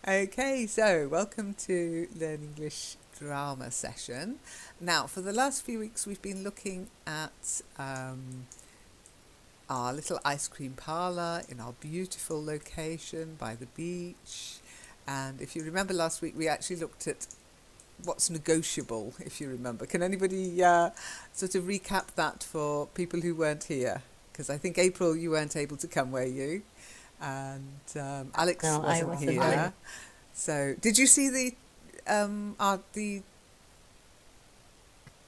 Okay, so welcome to Learn English Drama Session. Now, for the last few weeks, we've been looking at our little ice cream parlour in our beautiful location by the beach. And if you remember last week, we actually looked at what's negotiable, if you remember. Can anybody sort of recap that for people who weren't here? Because I think, April, you weren't able to come, were you? And Alex No, I wasn't wasn't here. there. So, did you see the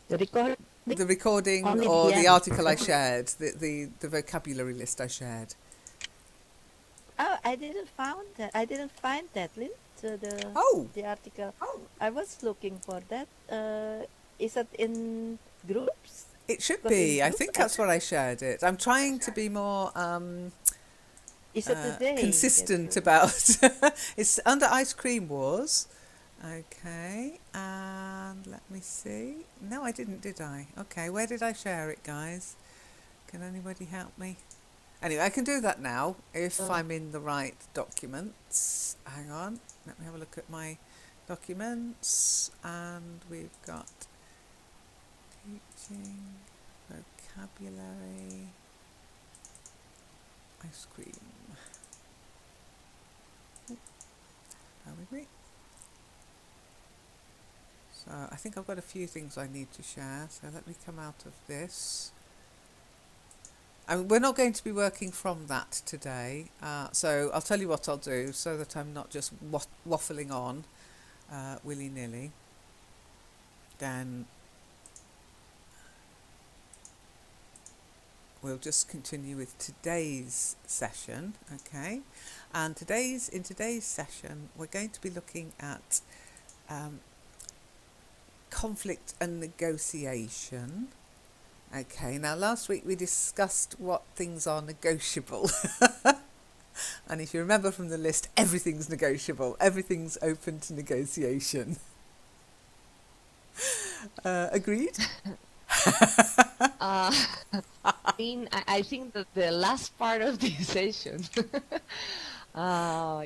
The recording only or the the end. article I shared, the vocabulary list I shared? Oh, I didn't found that. I didn't find that link to Oh, the article. I was looking for that. Is it in groups? it should Because in be. I groups, think that's where I shared it. I'm trying to be more is it today that consistent you? about. It's under Ice Cream Wars. Okay, and let me see. No, I didn't, did I? Okay, where did I share it, guys? Can anybody help me? Anyway, I can do that now if Oh, I'm in the right documents. Hang on, let me have a look at my documents. And we've got teaching, vocabulary, ice cream. Bear with me. So I think I've got a few things I need to share. So let me come out of this. And we're not going to be working from that today. So I'll tell you what I'll do so that I'm not just waffling on willy-nilly. Then we'll just continue with today's session, okay? And in today's session, we're going to be looking at conflict and negotiation. Okay, now last week we discussed what things are negotiable. And if you remember from the list, everything's negotiable. Everything's open to negotiation. Agreed? Uh, I think that the last part of this session,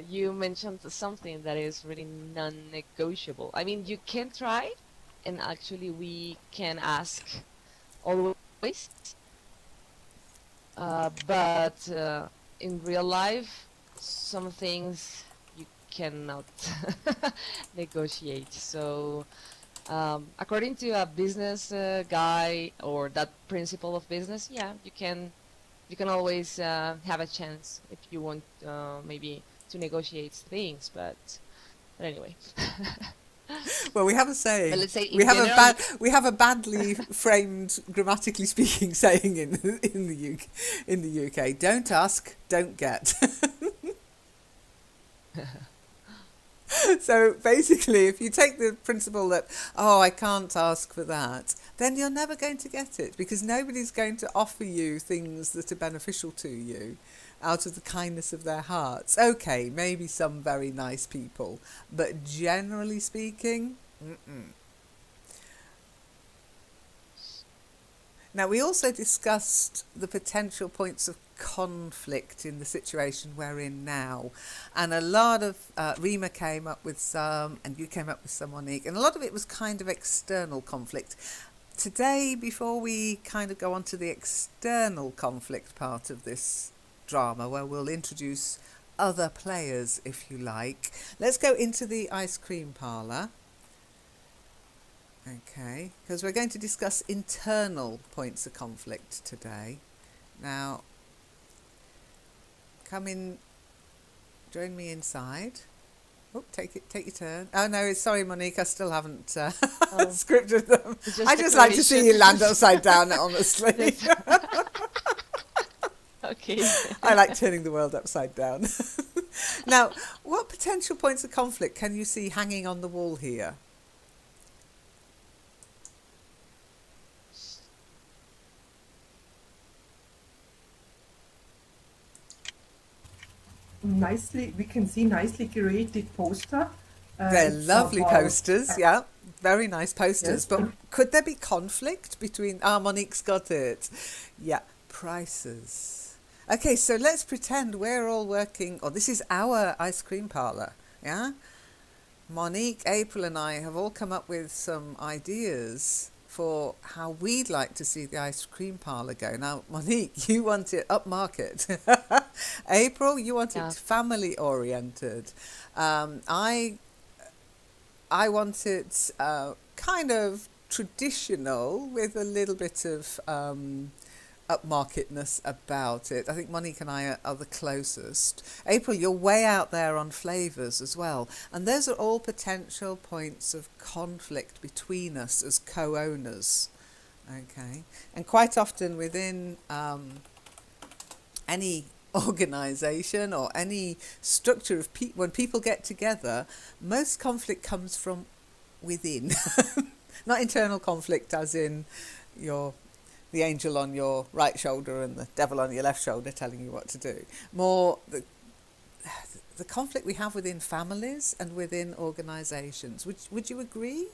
you mentioned something that is really non-negotiable. I mean, you can try, and actually we can ask always, but in real life, some things you cannot negotiate. So, according to a business guy or that principle of business, yeah, you can always have a chance if you want maybe to negotiate things, but anyway. Well, we have a But saying. let's say in general, We have a badly framed, grammatically speaking, saying in the UK. Don't ask, don't get. So basically, if you take the principle that, oh, I can't ask for that, then you're never going to get it because nobody's going to offer you things that are beneficial to you out of the kindness of their hearts. Okay, maybe some very nice people, but generally speaking, mm-mm. Now, we also discussed the potential points of conflict in the situation we're in now. And a lot of, Rima came up with some, and you came up with some, Monique, and a lot of it was kind of external conflict. Today, before we kind of go on to the external conflict part of this drama, where we'll introduce other players, if you like, let's go into the ice cream parlour. Okay, because we're going to discuss internal points of conflict today. Now, come in, join me inside. Oh, take your turn. Oh no, sorry, Monique, I still haven't oh, scripted them. it's I just just like to see decoration. you land upside down, honestly. That's okay. I like turning the world upside down. Now, what potential points of conflict can you see hanging on the wall here? We can see nicely curated poster. They're It's lovely about, posters, yeah. Very nice posters. yes, But could there be conflict between... Ah, Monique's got it. Yeah, prices. Okay, so let's pretend we're all working... Or this is our ice cream parlour. Yeah? Monique, April, and I have all come up with some ideas for how we'd like to see the ice cream parlour go. Now, Monique, you want it upmarket. April, you want it Yeah. family oriented. I want it kind of traditional with a little bit of upmarketness about it. I think Monique and I are the closest. April, you're way out there on flavours as well. And those are all potential points of conflict between us as co-owners. Okay. And quite often within any organisation or any structure of people, when people get together, most conflict comes from within. Not internal conflict as in your the angel on your right shoulder and the devil on your left shoulder telling you what to do. More the conflict we have within families and within organisations. Would you agree?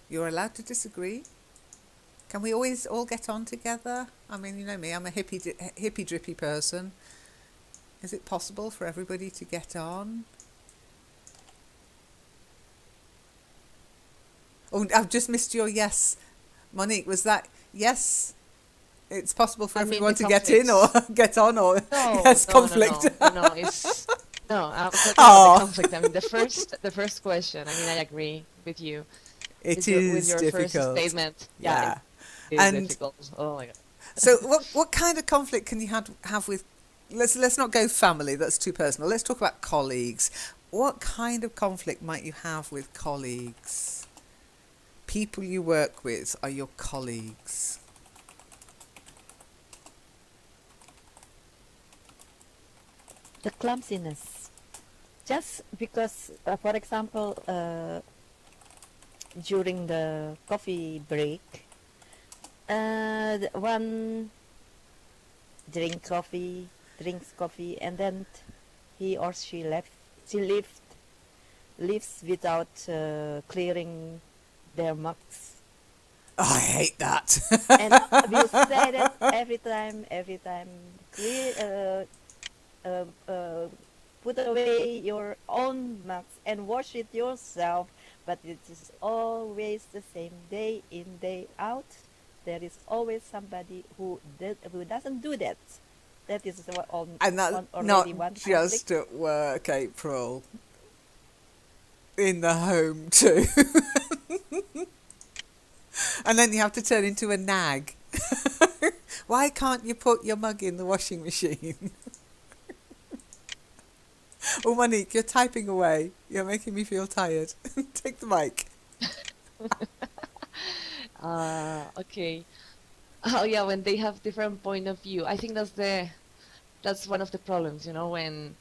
You're allowed to disagree. Can we always all get on together? I mean, you know me, I'm a hippy drippy person. Is it possible for everybody to get on? Oh, I've just missed your yes. Monique, was that yes? It's possible for I mean everyone the to get in or conflicts. get on or No, yes, no, no, conflict. no, no, no. It's no. I'm talking about the Oh, conflict. I mean, the first question. I mean, I agree with you it with your is first difficult. statement. Yeah, Yeah. it is And difficult. Oh my God. so what kind of conflict can you have with let's not go family, that's too personal. Let's talk about colleagues. What kind of conflict might you have with colleagues? People you work with are your colleagues. The clumsiness. Just because, for example, during the coffee break, one drinks coffee, and then he or she leaves without clearing their mugs. Oh, I hate that. And we say that every time, clear, put away your own mugs and wash it yourself. But it is always the same, day in, day out. There is always somebody who doesn't do that. That is And that's already not one conflict. just at work, April. In the home too. And then you have to turn into a nag. Why can't you put your mug in the washing machine? Oh, Monique, you're typing away. You're making me feel tired. Take the mic. Okay. Oh yeah, when they have different point of view. I think that's one of the problems, when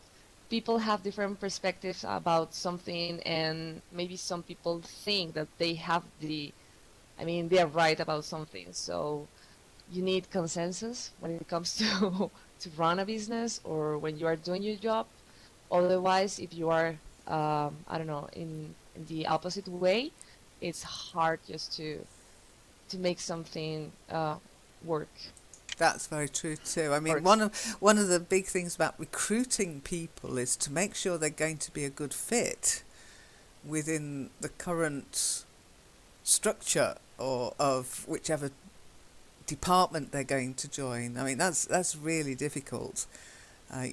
people have different perspectives about something, and maybe some people think that they are right about something. So you need consensus when it comes to to run a business or when you are doing your job. Otherwise, if you are, I don't know, in the opposite way, it's hard just to make something work. That's very true too. I mean, Works. one of the big things about recruiting people is to make sure they're going to be a good fit within the current structure or of whichever department they're going to join. I mean, that's really difficult.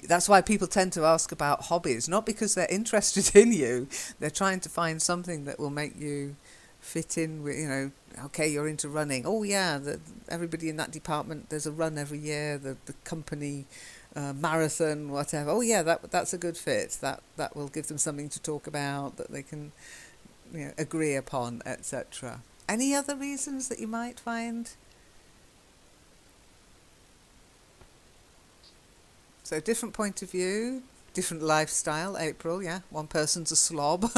That's why people tend to ask about hobbies, not because they're interested in you. They're trying to find something that will make you fit in with, okay, you're into running. Oh yeah, everybody in that department, there's a run every year, the company marathon, whatever. Oh yeah, that's a good fit. That will give them something to talk about that they can agree upon, etc. Any other reasons that you might find? So different point of view, different lifestyle, April, yeah. One person's a slob.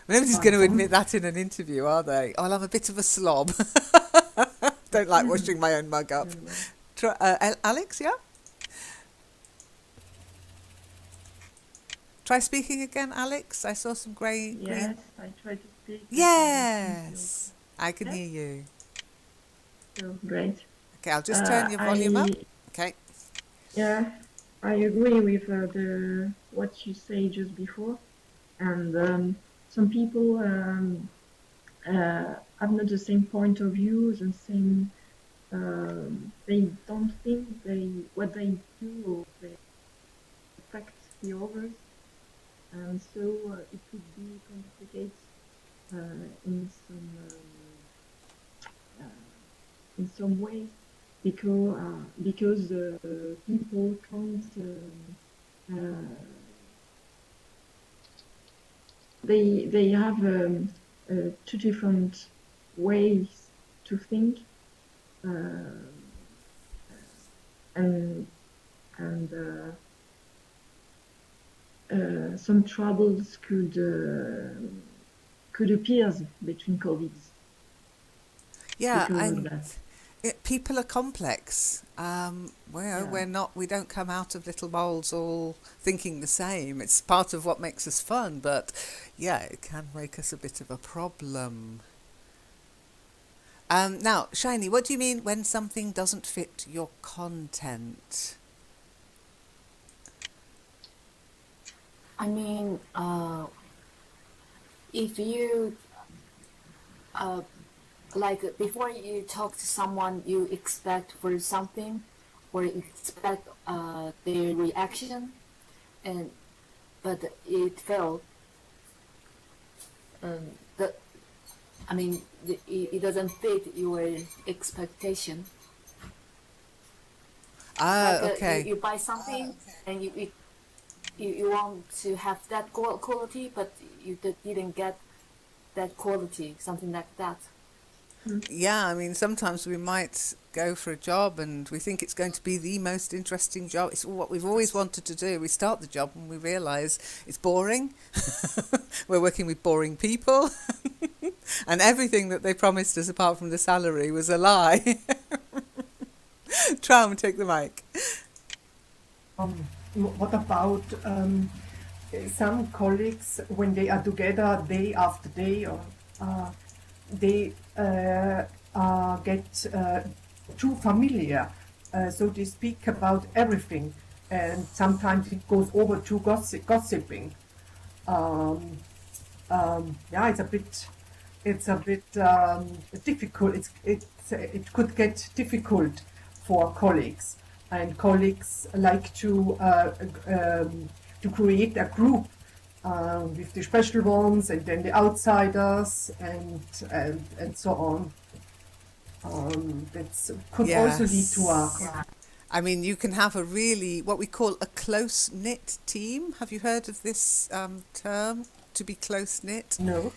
Nobody's going to admit that in an interview, are they? Oh, I'm a bit of a slob. Don't like washing my own mug up. Alex, yeah? Try speaking again, Alex. I saw some green. Yes, I try to speak. I can hear you. Yes, I can hear you. So great. Okay, I'll just turn your volume up. Okay. Yeah, I agree with the what you say just before, and some people have not the same point of view, the same. They don't think they what they do they affect the others, and so it could be complicated in some ways because people can't they have two different ways to think uh, and some troubles could appear between colleagues Yeah, because of and that. people are complex. Yeah. We don't come out of little molds all thinking the same. It's part of what makes us fun, but yeah, it can make us a bit of a problem. Now, Shiny, what do you mean when something doesn't fit your content? I mean, if you like before you talk to someone, you expect for something, or expect their reaction, and but it failed. The I mean, it doesn't fit your expectation. Ah, Like okay. you buy something and you want to have that quality, but you didn't get that quality, something like that. Yeah, I mean, sometimes we might go for a job and we think it's going to be the most interesting job. It's what we've always wanted to do. We start the job and we realise it's boring. We're working with boring people. And everything that they promised us apart from the salary was a lie. Traum, take the mic. What about some colleagues when they are together day after day, or they get too familiar, so to speak, about everything, and sometimes it goes over to gossiping. Um, yeah, it's a bit difficult. It could get difficult for colleagues, and colleagues like to create a group with the special ones and then the outsiders and so on. That could also lead to Yes. a I mean, you can have a really, what we call a close-knit team. Have you heard of this term, to be close-knit? no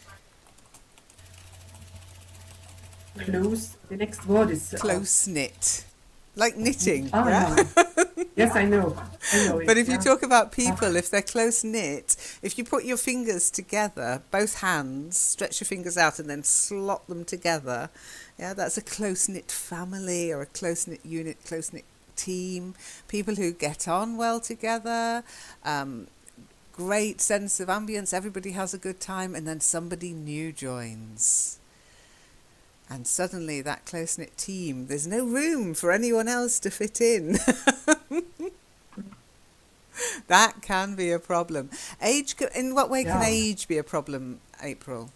close. The next word is Close-knit. Like knitting, ah yeah? yeah. Yes, I know But it. if you Yeah. talk about people, if they're close-knit, if you put your fingers together, both hands, stretch your fingers out and then slot them together, yeah, that's a close-knit family or a close-knit unit, close-knit team. People who get on well together, great sense of ambience, everybody has a good time, and then somebody new joins. And suddenly that close-knit team, there's no room for anyone else to fit in. That can be a problem. In what way can Yeah. age be a problem, April?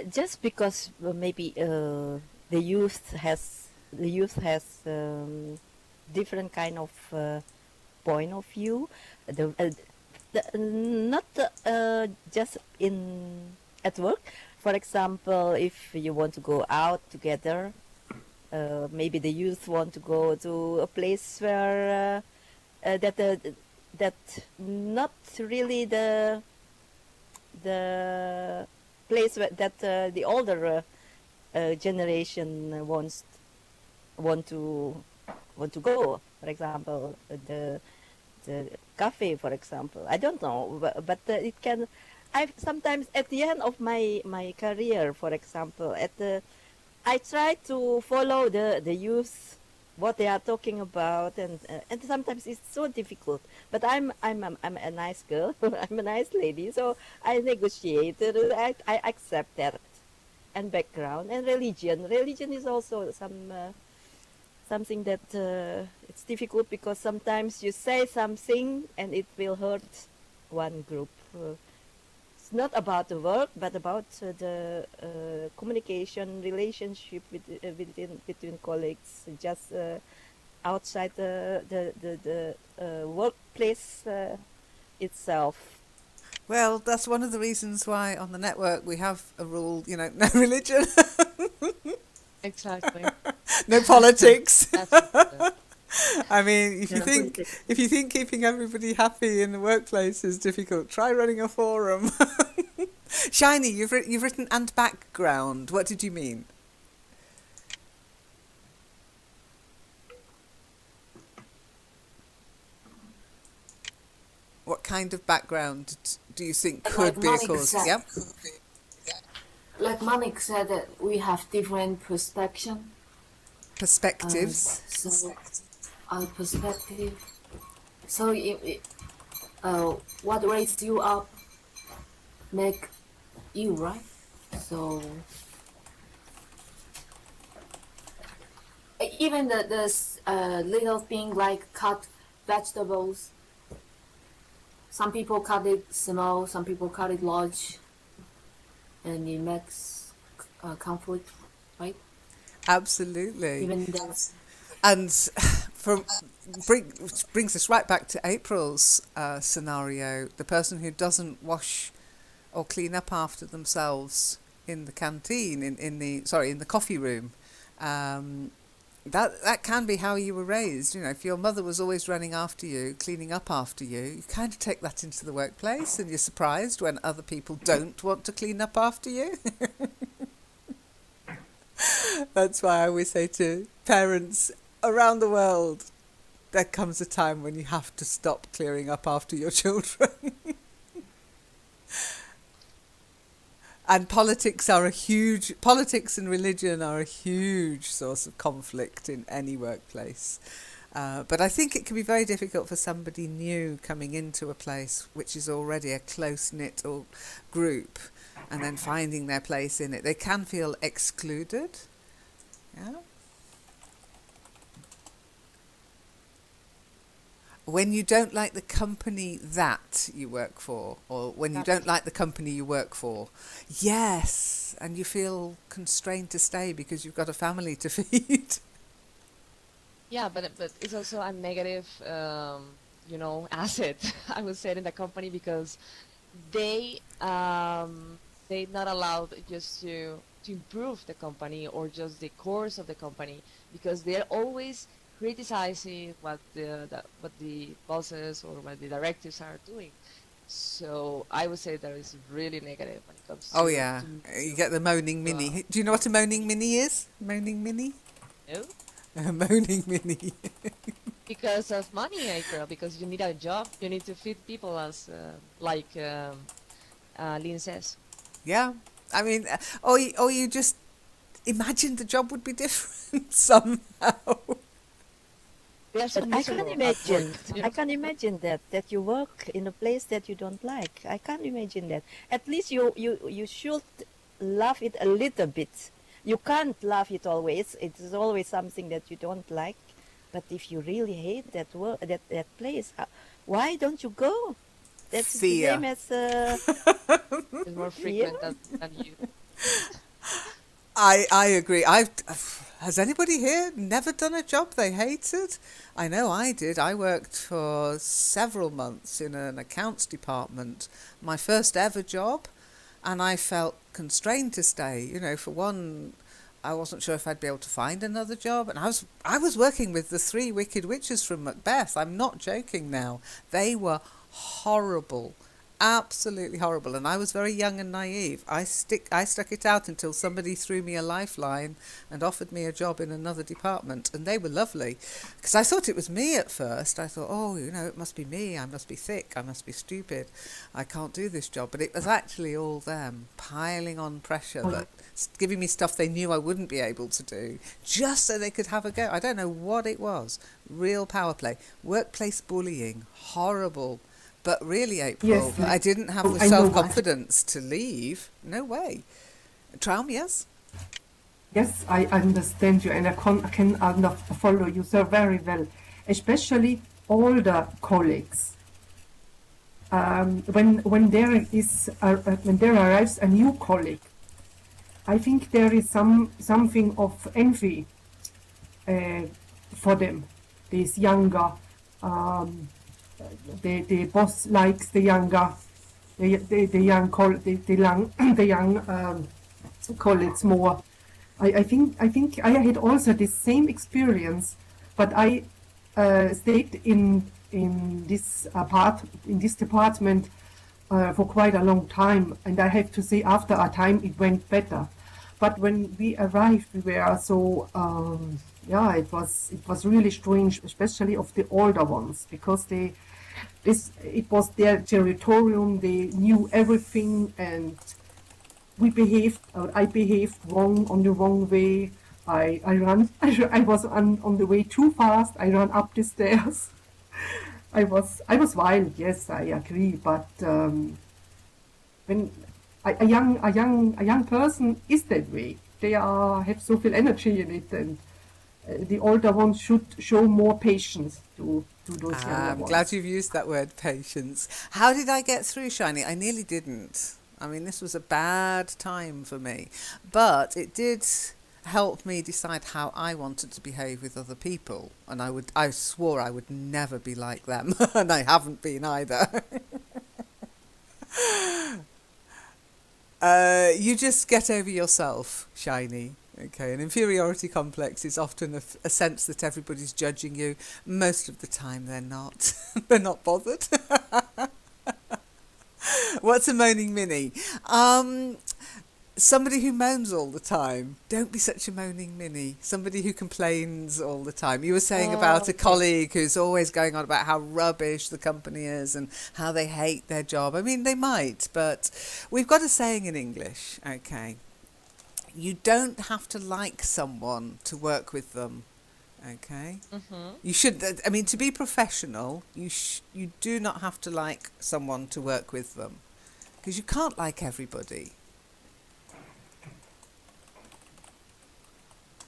Just because maybe the youth has different kind of point of view. Not just in at work. For example, if you want to go out together, maybe the youth want to go to a place where that not really the place that the older generation want to go. For example, the cafe, for example. I don't know, but it can. I sometimes at the end of my career, for example, I try to follow the youth what they are talking about, and sometimes it's so difficult. But I'm a nice girl. I'm a nice lady, so I negotiated. I accept that. And background and religion. Religion is also something that it's difficult because sometimes you say something and it will hurt one group. It's not about the work, but about the communication, relationship between colleagues, just outside the workplace itself. Well, that's one of the reasons why on the network we have a rule, no religion, Exactly. no politics. That's important. I mean, if you Yeah, think politics. if you think keeping everybody happy in the workplace is difficult, try running a forum. Shiny, you've written and background. What did you mean? What kind of background do you think could Like be a Monica cause? said, Yep. like Monica said, that we have different perspective. Perspectives. So our perspective. So what raised you up make you right. So even the little thing like cut vegetables. Some people cut it small, some people cut it large, and it makes conflict, right? Absolutely. Even that's And from brings us right back to April's scenario. The person who doesn't wash or clean up after themselves in the canteen, in the coffee room. That can be how you were raised. If your mother was always running after you, cleaning up after you, you kind of take that into the workplace, and you're surprised when other people don't want to clean up after you. That's why I always say to parents around the world, there comes a time when you have to stop clearing up after your children. And politics and religion are a huge source of conflict in any workplace. But I think it can be very difficult for somebody new coming into a place which is already a close-knit group, and then finding their place in it. They can feel excluded. Yeah. When you don't like the company that you work for, or when you don't like the company you work for, yes, and you feel constrained to stay because you've got a family to feed. Yeah, but it's also a negative, asset, I would say, in the company because they not allowed just to improve the company or just the course of the company because they're always criticizing what the bosses or what the directives are doing. So I would say that is really negative when it comes Oh yeah, to you get the moaning to, mini. Do you know what a moaning mini is? Moaning mini? no, A moaning mini. because of money, April, because you need a job, you need to feed people as Lynn says. Yeah, I mean, or you just imagine the job would be different somehow. They are so But I can miserable at imagine. work. I can imagine that you work in a place that you don't like. I can't imagine that. At least you should love it a little bit. You can't love it always. It is always something that you don't like. But if you really hate that work, that place, why don't you go? That's the Fear. same as It's more fear. frequent than you. I agree. Has anybody here never done a job they hated? I know I did. I worked for several months in an accounts department, my first ever job, and I felt constrained to stay. For one, I wasn't sure if I'd be able to find another job, and I was working with the three wicked witches from Macbeth. I'm not joking now. They were horrible, absolutely horrible. And I was very young and naive. I stuck it out until somebody threw me a lifeline and offered me a job in another department, and they were lovely. Because I thought it was me at first. I thought, oh, it must be me. I must be thick. I must be stupid. I can't do this job. But it was actually all them piling on pressure, that giving me stuff they knew I wouldn't be able to do, just so they could have a go. I don't know what it was. Real power play. Workplace bullying. Horrible. But really, April, Yes, I didn't have the I know. self-confidence to leave. No way. Traum, yes? Yes, I understand you, and I can follow you so very well, especially older colleagues. When when there arrives a new colleague, I think there is something of envy for them. These younger, the boss likes the younger, the young the young colleagues more. I think I had also the same experience, but I stayed in this department for quite a long time, and I have to say after a time it went better. But when we arrived, we were so it was really strange, especially of the older ones, because it was their territorium. They knew everything, and I behaved wrong, on the wrong way. I was on the way too fast. I ran up the stairs. I was wild. Yes, I agree. But when a young person is that way, they have so viel energy in it, and the older ones should show more patience to those younger I'm ones. glad you've used that word, patience. How did I get through, Shiny? I nearly didn't. I mean, this was a bad time for me. But it did help me decide how I wanted to behave with other people. And I swore I would never be like them. And I haven't been either. You just get over yourself, Shiny. Okay, an inferiority complex is often a sense that everybody's judging you. Most of the time they're not. They're not bothered. What's a moaning Minnie? Somebody who moans all the time. Don't be such a moaning Minnie. Somebody who complains all the time. You were saying about a colleague who's always going on about how rubbish the company is and how they hate their job. I mean, they might, but we've got a saying in English, okay? You don't have to like someone to work with them, okay? Mm-hmm. You should, I mean, to be professional, you do not have to like someone to work with them, because you can't like everybody.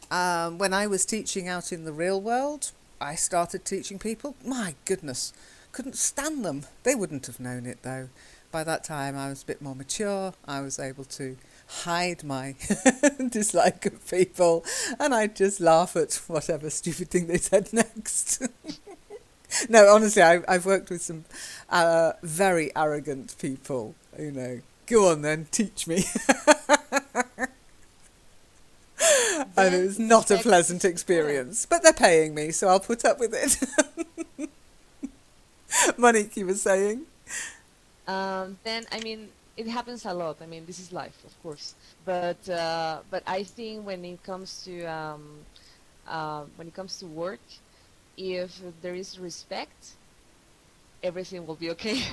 When I was teaching out in the real world, I started teaching people. My goodness, couldn't stand them. They wouldn't have known it though. By that time I was a bit more mature. I was able to hide my dislike of people, and I'd just laugh at whatever stupid thing they said next. No, honestly, I've worked with some very arrogant people, Go on then, teach me. And it was not a pleasant experience, but they're paying me, so I'll put up with it. Monique, you were saying? Then, I mean, it happens a lot. I mean, this is life, of course. But I think when it comes to work, if there is respect, everything will be okay.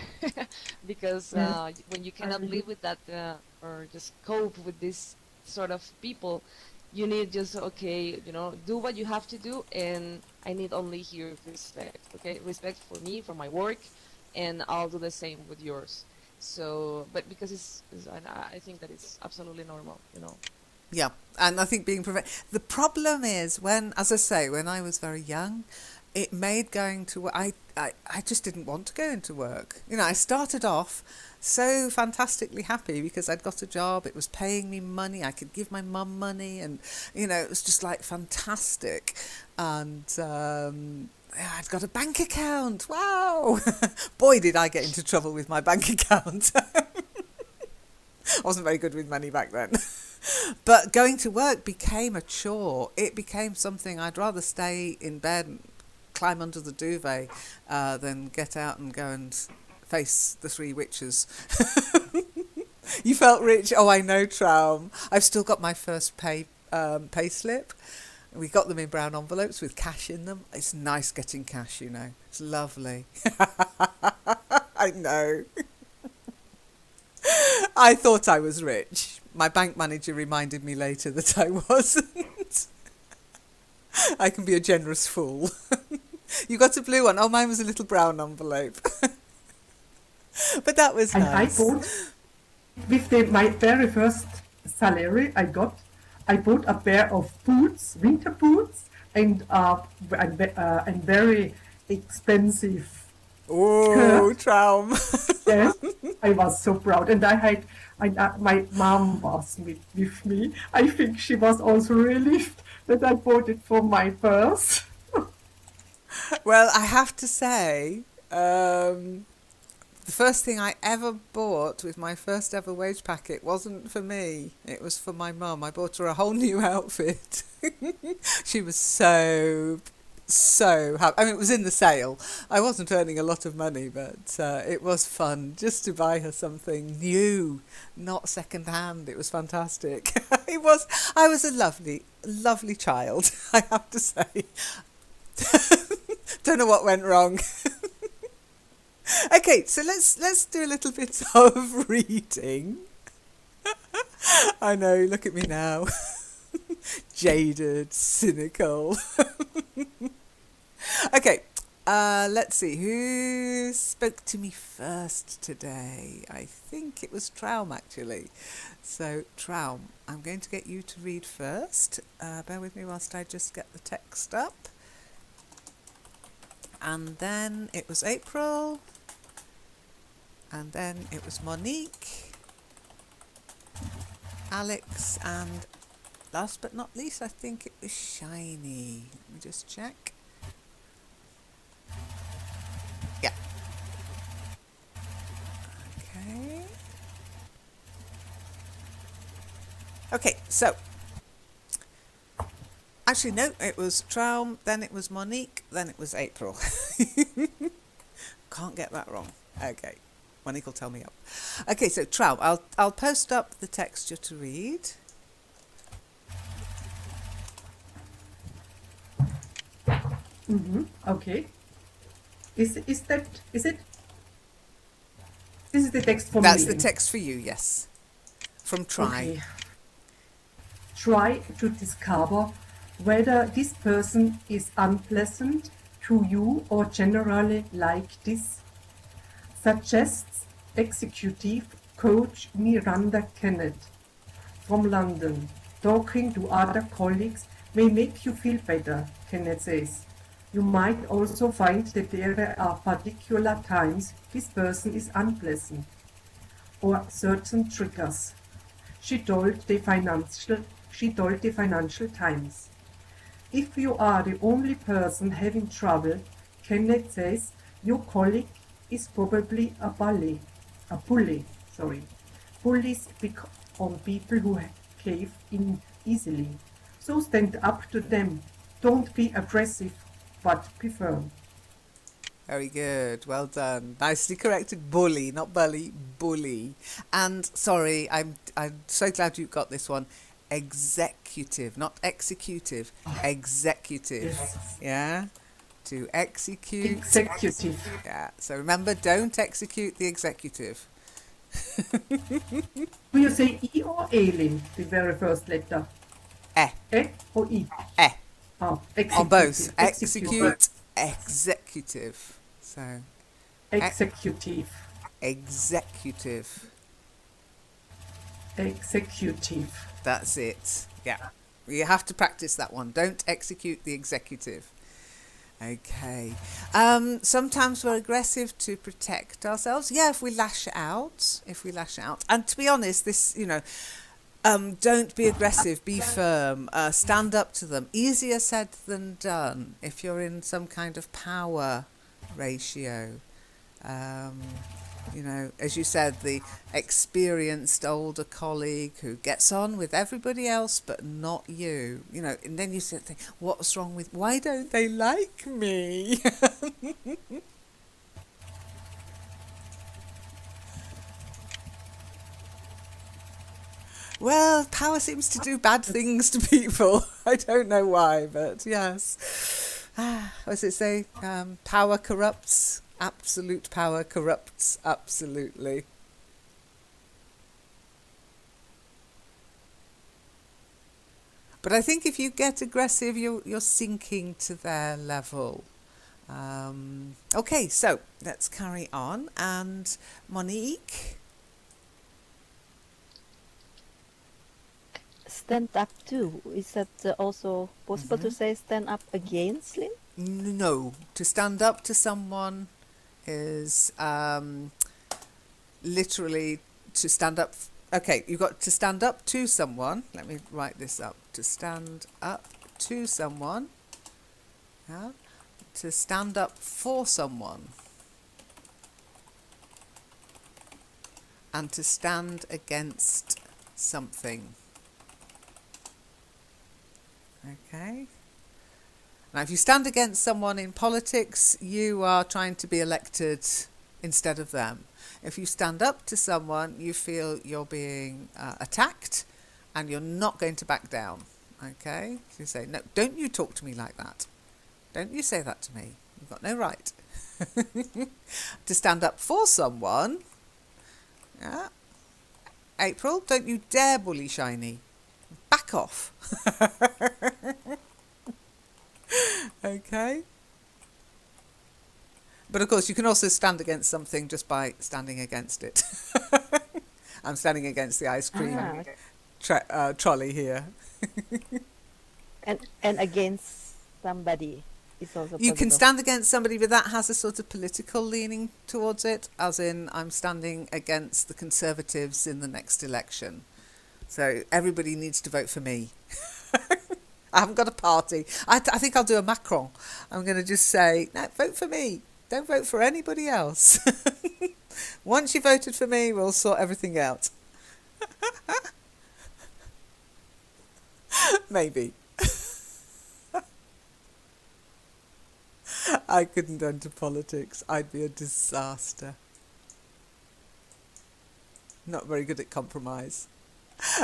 Because when you cannot live with that or just cope with this sort of people, you need just do what you have to do, and I need only here respect. Okay, respect for me, for my work, and I'll do the same with yours. So, but because I think that it's absolutely normal. Yeah, and I think the problem is as I say, when I was very young, it made going to work. I just didn't want to go into work. I started off so fantastically happy because I'd got a job. It was paying me money. I could give my mum money, and it was just like fantastic. And I'd got a bank account. Wow, boy, did I get into trouble with my bank account. I wasn't very good with money back then. But going to work became a chore. It became something I'd rather stay in bed and climb under the duvet than get out and go and face the three witches. You felt rich? Oh, I know, Traum. I've still got my first pay slip. We got them in brown envelopes with cash in them. It's nice getting cash, you know. It's lovely. I know. I thought I was rich. My bank manager reminded me later that I wasn't. I can be a generous fool. You got a blue one? Oh, mine was a little brown envelope. But that was And nice. I bought, with my very first salary I bought a pair of boots, winter boots, and very expensive Oh, skirt. Traum. Yes, I was so proud, and my mom was with me. I think she was also relieved that I bought it for my purse. Well, I have to say, the first thing I ever bought with my first ever wage packet wasn't for me. It was for my mum. I bought her a whole new outfit. She was so happy. I mean, it was in the sale. I wasn't earning a lot of money, but it was fun just to buy her something new, not second hand. It was fantastic. It was. I was a lovely child, I have to say. Don't know what went wrong. Okay, so let's do a little bit of reading. I know, look at me now. Jaded, cynical. Okay, let's see. Who spoke to me first today? I think it was Traum, actually. So, Traum, I'm going to get you to read first. Bear with me whilst I just get the text up. And then it was April. And then it was Monique, Alex, and last but not least, I think it was Shiny. Let me just check. Yeah. Okay. Okay, so actually no, it was Traum, then it was Monique, then it was April. Can't get that wrong. Okay. Monique will tell me up. Okay, so Traum, I'll post up the texture to read. Okay. Is it? This is the text for That's me. the text for you, yes. From Try. Okay. Try to discover whether this person is unpleasant to you or generally like this. Suggests executive coach Miranda Kennett from London. Talking to other colleagues may make you feel better, Kennett says. You might also find that there are particular times this person is unpleasant or certain triggers. She told the Financial Times. If you are the only person having trouble, Kenneth says, your colleague is probably a bully. Bullies pick on people who cave in easily. So stand up to them. Don't be aggressive, but be firm. Very good, well done. Nicely corrected. Bully, not bully, bully. And sorry, I'm so glad you got this one. Executive, not executive. Executive. Yes. Yeah? To execute. Executive. Yeah. So remember, don't execute the executive. Do you say E or A, Lynn, the very first letter? Eh. E or E? Eh. Oh, On both. executive. Executive. So Executive. executive. Executive. That's it. Yeah. You have to practice that one. Don't execute the executive. Okay. Sometimes we're aggressive to protect ourselves. Yeah, if we lash out. And to be honest, this, don't be aggressive, be firm, stand up to them. Easier said than done if you're in some kind of power ratio. As you said, the experienced older colleague who gets on with everybody else but not you. And then you think, what's wrong with, why don't they like me? Well, power seems to do bad things to people. I don't know why, but yes. What does it say? Power corrupts. Absolute power corrupts absolutely. But I think if you get aggressive, you're sinking to their level. Okay, so let's carry on. And Monique? Stand up too. Is that also possible to say stand up against, Lynn? No. To stand up to someone is literally to stand up. Okay, you've got to stand up to someone. Let me write this up. To stand up to someone. Yeah. To stand up for someone. And to stand against something. Okay. Now, if you stand against someone in politics, you are trying to be elected instead of them. If you stand up to someone, you feel you're being attacked and you're not going to back down. Okay? So you say, no, don't you talk to me like that. Don't you say that to me. You've got no right. To stand up for someone, yeah. April, don't you dare bully Shiny. Back off. Okay. But of course, you can also stand against something just by standing against it. I'm standing against the ice cream trolley here. And against somebody is also You can possible. stand against somebody, but that has a sort of political leaning towards it, as in I'm standing against the Conservatives in the next election. So everybody needs to vote for me. I haven't got a party. I think I'll do a Macron. I'm going to just say, no, vote for me. Don't vote for anybody else. Once you voted for me, we'll sort everything out. Maybe. I couldn't enter politics. I'd be a disaster. Not very good at compromise.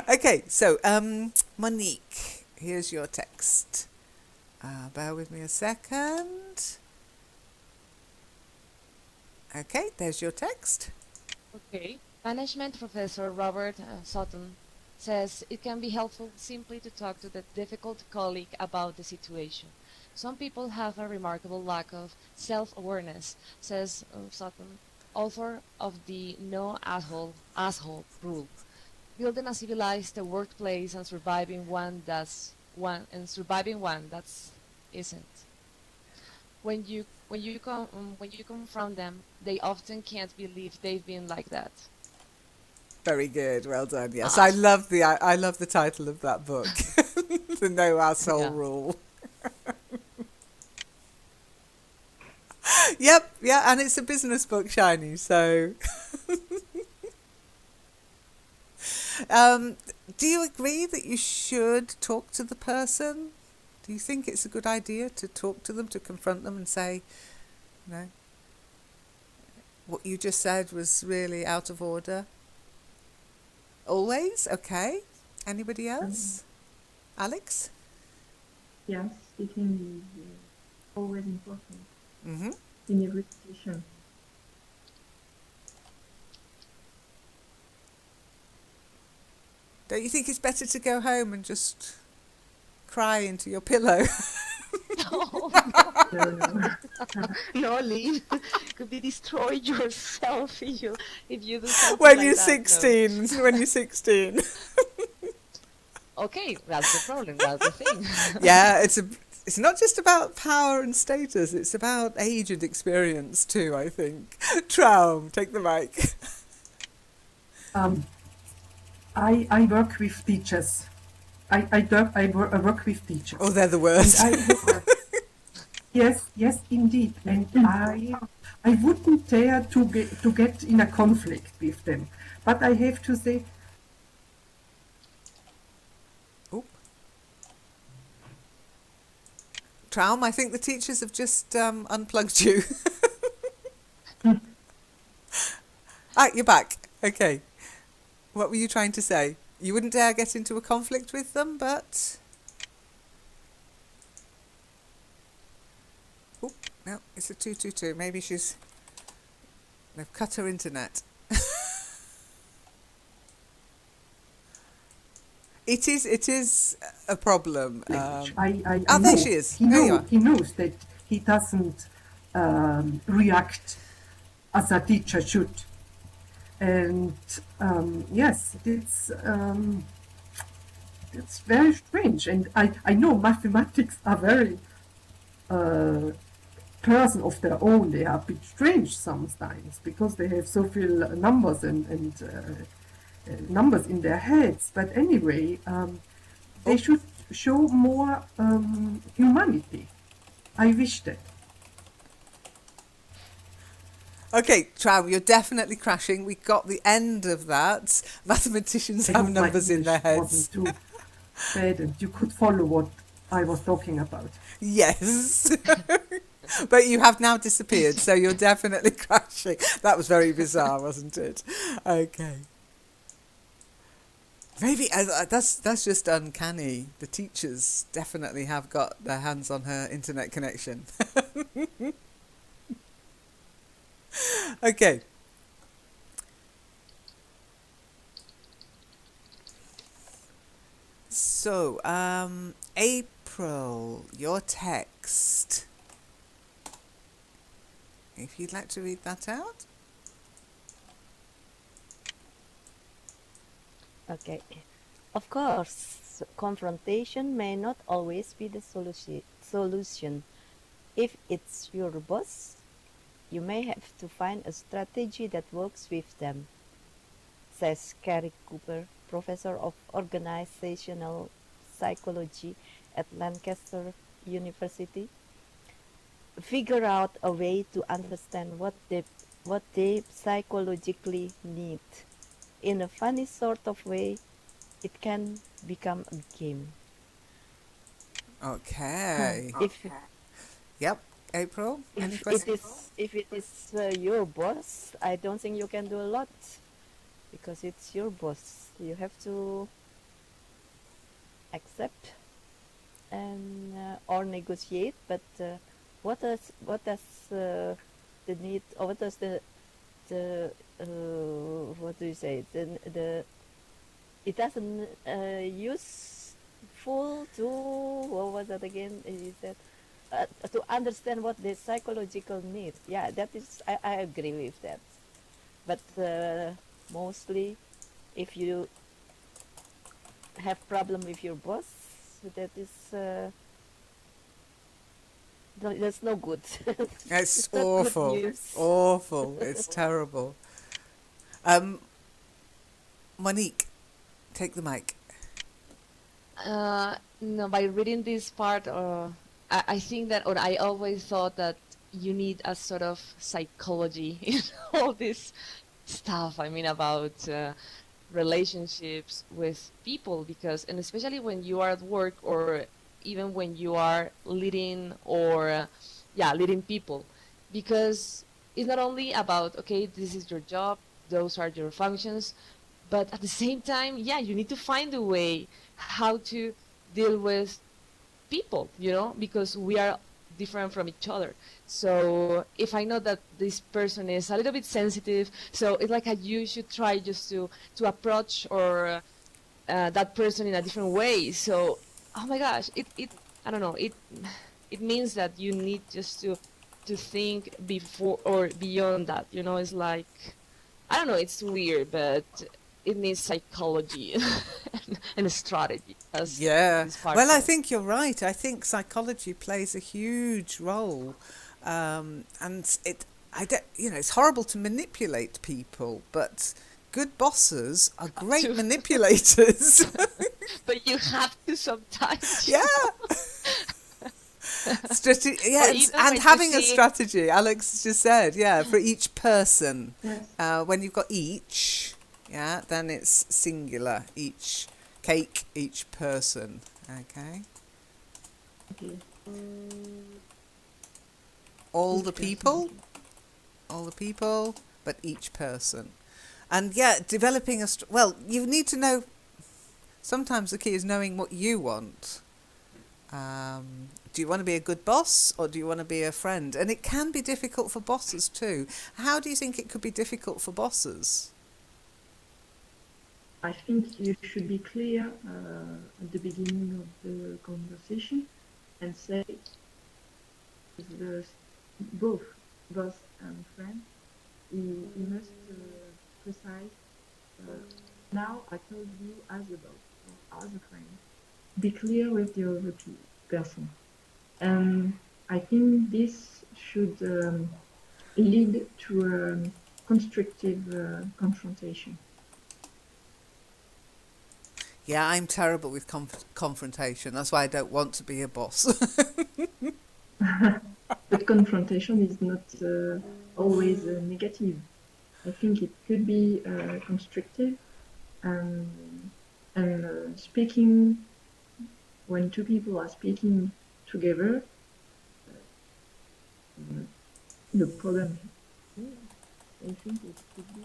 Okay, so Monique, here's your text. Bear with me a second. Okay, there's your text. Okay. Management Professor Robert Sutton says it can be helpful simply to talk to the difficult colleague about the situation. Some people have a remarkable lack of self-awareness, says Sutton, author of the No Asshole Rule. Building a civilized workplace and surviving one that's isn't. When you confront them, they often can't believe they've been like that. Very good, well done. Yes, I love the title of that book, The No Asshole Rule. Yep, yeah, and it's a business book, Shiny. So, do you agree that you should talk to the person? Do you think it's a good idea to talk to them, to confront them, and say, no, what you just said was really out of order? Always? Okay. Anybody else? Alex? Yes, speaking is always important Mm-hmm. in every situation. Don't you think it's better to go home and just cry into your pillow? No, No. no, Lee. Could be destroy yourself if you do something When like you're that. No. 16. When you're 16. Okay, that's the problem. That's the thing. Yeah, it's not just about power and status. It's about age and experience too, I think. Traum, take the mic. I work with teachers. I work with teachers. Oh, they're the worst. Yes, indeed. And I wouldn't dare to get in a conflict with them. But I have to say, Traum, I think the teachers have just unplugged you. You're back. Okay. What were you trying to say? You wouldn't dare get into a conflict with them, but... Oh, no, it's a 222. Maybe they've cut her internet. It is a problem. I There know she is. There you are. he knows that he doesn't react as a teacher should, and yes, it's very strange. And I know mathematics are very person of their own. They are a bit strange sometimes because they have so few numbers and numbers in their heads. But anyway, they should show more humanity. I wish that. Okay, Traum, you're definitely crashing. We got the end of that. Mathematicians I have hope my numbers in their English heads. wasn't too bad and you could follow what I was talking about. Yes. But you have now disappeared, so you're definitely crashing. That was very bizarre, wasn't it? Okay. Maybe that's just uncanny. The teachers definitely have got their hands on her internet connection. Okay. So, April, your text. If you'd like to read that out. Okay. Of course, confrontation may not always be the solution. If it's your boss, you may have to find a strategy that works with them, says Carrie Cooper, professor of organizational psychology at Lancaster University. Figure out a way to understand what they psychologically need. In a funny sort of way, it can become a game. Okay. If Yep. April, any questions? if it is your boss, I don't think you can do a lot because it's your boss. You have to accept and or negotiate. But what does the need, or what does the what do you say, the it doesn't useful to, what was that again, is that to understand what the psychological need. Yeah, that is, I agree with that. But mostly if you have problem with your boss, that is that's no good. It's not good awful. news. Awful. It's terrible. Monique, take the mic. No, by reading this part, I think that, or I always thought that you need a sort of psychology in all this stuff. I mean, about relationships with people, because, and especially when you are at work, or even when you are leading, or leading people, because it's not only about, okay, this is your job, those are your functions, but at the same time, you need to find a way how to deal with people, because we are different from each other. So if I know that this person is a little bit sensitive, so it's like you should try just to approach or that person in a different way. So, oh my gosh, it I don't know, it means that you need just to think before or beyond that. It's like, I don't know, it's weird, but it needs psychology and a strategy. As Yeah. this part Well, I says. think you're right. I think psychology plays a huge role, and it's horrible to manipulate people, but good bosses are great To- manipulators. But you have to sometimes. Yeah. Yeah, Or even and when you having a see- strategy. Alex just said, for each person. Yes. When you've got each, then it's singular. Each cake, each person. Okay. Okay. All the Each person. people, but each person. And developing you need to know Sometimes the key is knowing what you want. Do you want to be a good boss or do you want to be a friend? And it can be difficult for bosses too. How do you think it could be difficult for bosses? I think you should be clear at the beginning of the conversation and say the, both boss and friend. You must precise. Now I told you as a boss or as a friend. Be clear with the other person. And I think this should lead to a constructive confrontation. Yeah, I'm terrible with confrontation. That's why I don't want to be a boss. But confrontation is not always negative. I think it could be constructive and speaking when two people are speaking together, the problem. I think it could be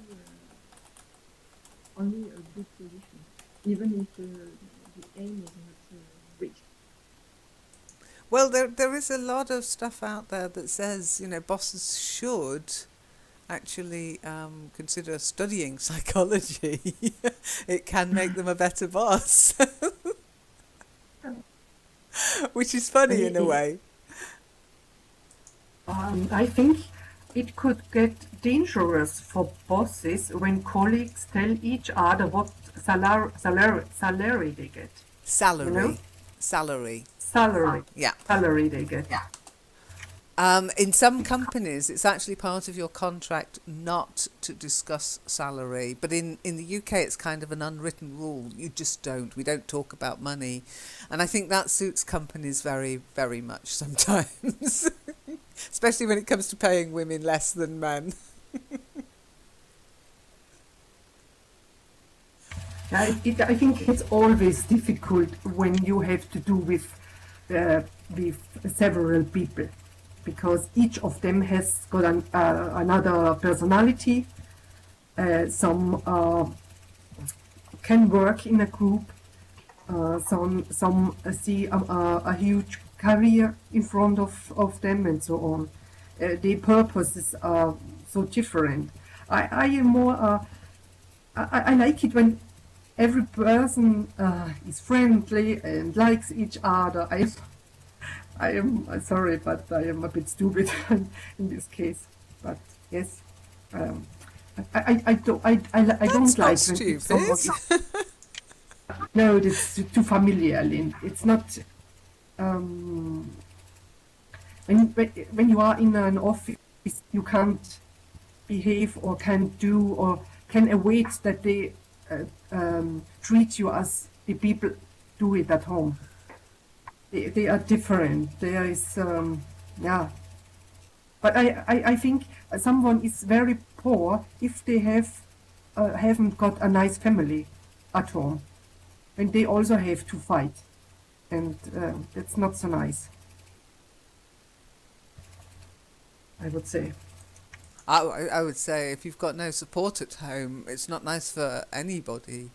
only a good solution, even if the aim is not reached. Well, there is a lot of stuff out there that says, bosses should actually consider studying psychology. It can make them a better boss. Which is funny in a way. I think it could get dangerous for bosses when colleagues tell each other what salary they get. Salary. You know? Salary. Salary. Yeah. Salary they get. Yeah. In some companies, it's actually part of your contract not to discuss salary. But in the UK, it's kind of an unwritten rule. You just don't. We don't talk about money. And I think that suits companies very, very much sometimes. Especially when it comes to paying women less than men. I think it's always difficult when you have to do with several people, because each of them has got another personality. Some can work in a group. Some see a huge career in front of them, and so on. Their purposes are so different. I am more. I like it when every person is friendly and likes each other. I am sorry, but I am a bit stupid in this case. But yes, I don't like That's when not someone. No, it's too familiar, Lynn. It's not. When you are in an office, you can't behave or can do or can await that they treat you as the people do it at home. They are different. There is, yeah. But I think someone is very poor if they haven't got a nice family at home, and they also have to fight, and that's not so nice, I would say. I would say if you've got no support at home, it's not nice for anybody.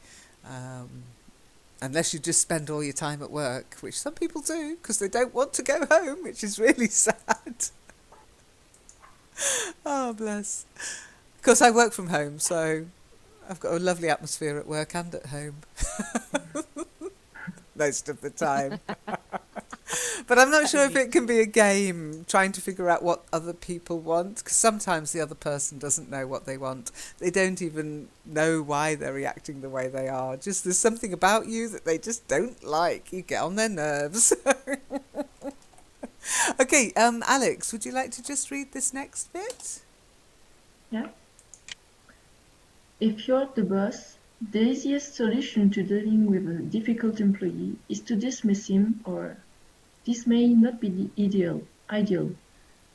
Unless you just spend all your time at work, which some people do because they don't want to go home, which is really sad. Oh, bless. Of course, I work from home, so I've got a lovely atmosphere at work and at home. Most of the time. But I'm not sure if it can be a game trying to figure out what other people want, because sometimes the other person doesn't know what they want. They don't even know why they're reacting the way they are. Just there's something about you that they just don't like. You get on their nerves. Okay, Alex, would you like to just read this next bit? Yeah. If you're the boss, the easiest solution to dealing with a difficult employee is to dismiss him or her. This may not be the ideal.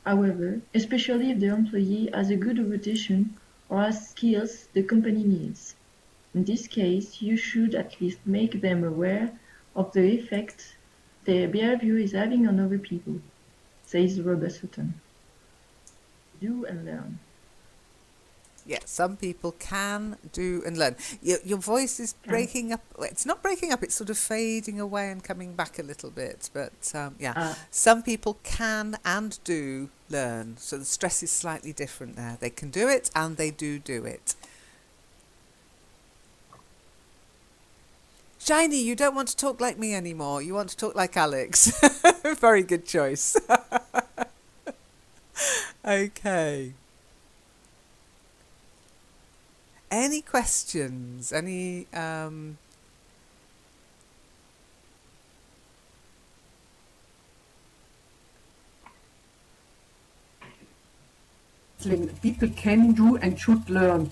However, especially if the employee has a good reputation or has skills the company needs. In this case, you should at least make them aware of the effect their behavior is having on other people, says Robert Sutton. Do and learn. Yeah, some people can do and learn. Your voice is breaking up. Well, it's not breaking up, it's sort of fading away and coming back a little bit. But yeah, Uh, some people can and do learn. So the stress is slightly different there. They can do it and they do it. Shiny, you don't want to talk like me anymore. You want to talk like Alex. Very good choice. Okay. Any questions? Any people can do and should learn,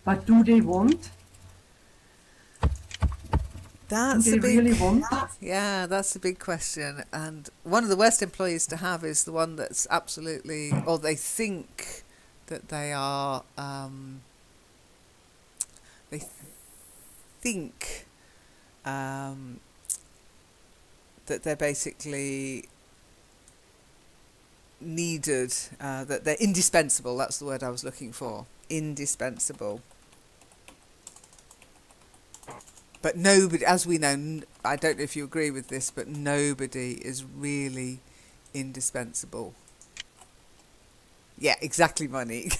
but do they want? That's Do a they big, really want? yeah, that's a big question. And one of the worst employees to have is the one that's absolutely, or they think that they think that they're basically needed, that they're indispensable. That's the word I was looking for. Indispensable. But nobody, as we know, I don't know if you agree with this, but nobody is really indispensable. Yeah, exactly, Monique.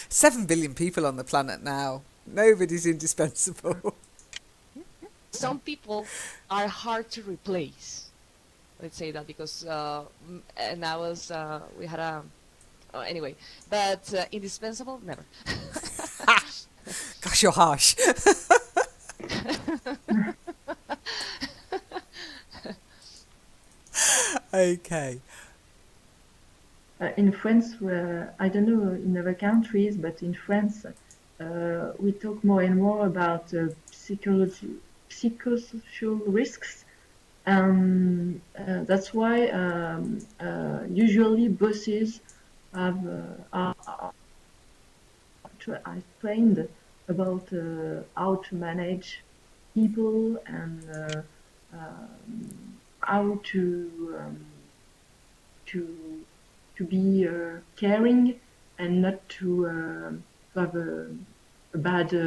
7 billion people on the planet now. Nobody's indispensable. Some people are hard to replace. Let's say that because and I was we had a anyway, but indispensable never. Gosh, you're harsh. Okay. In France, where I don't know in other countries, but in France, we talk more and more about psychosocial risks. That's why usually bosses are trained about how to manage people and how to be caring and not to have a bad I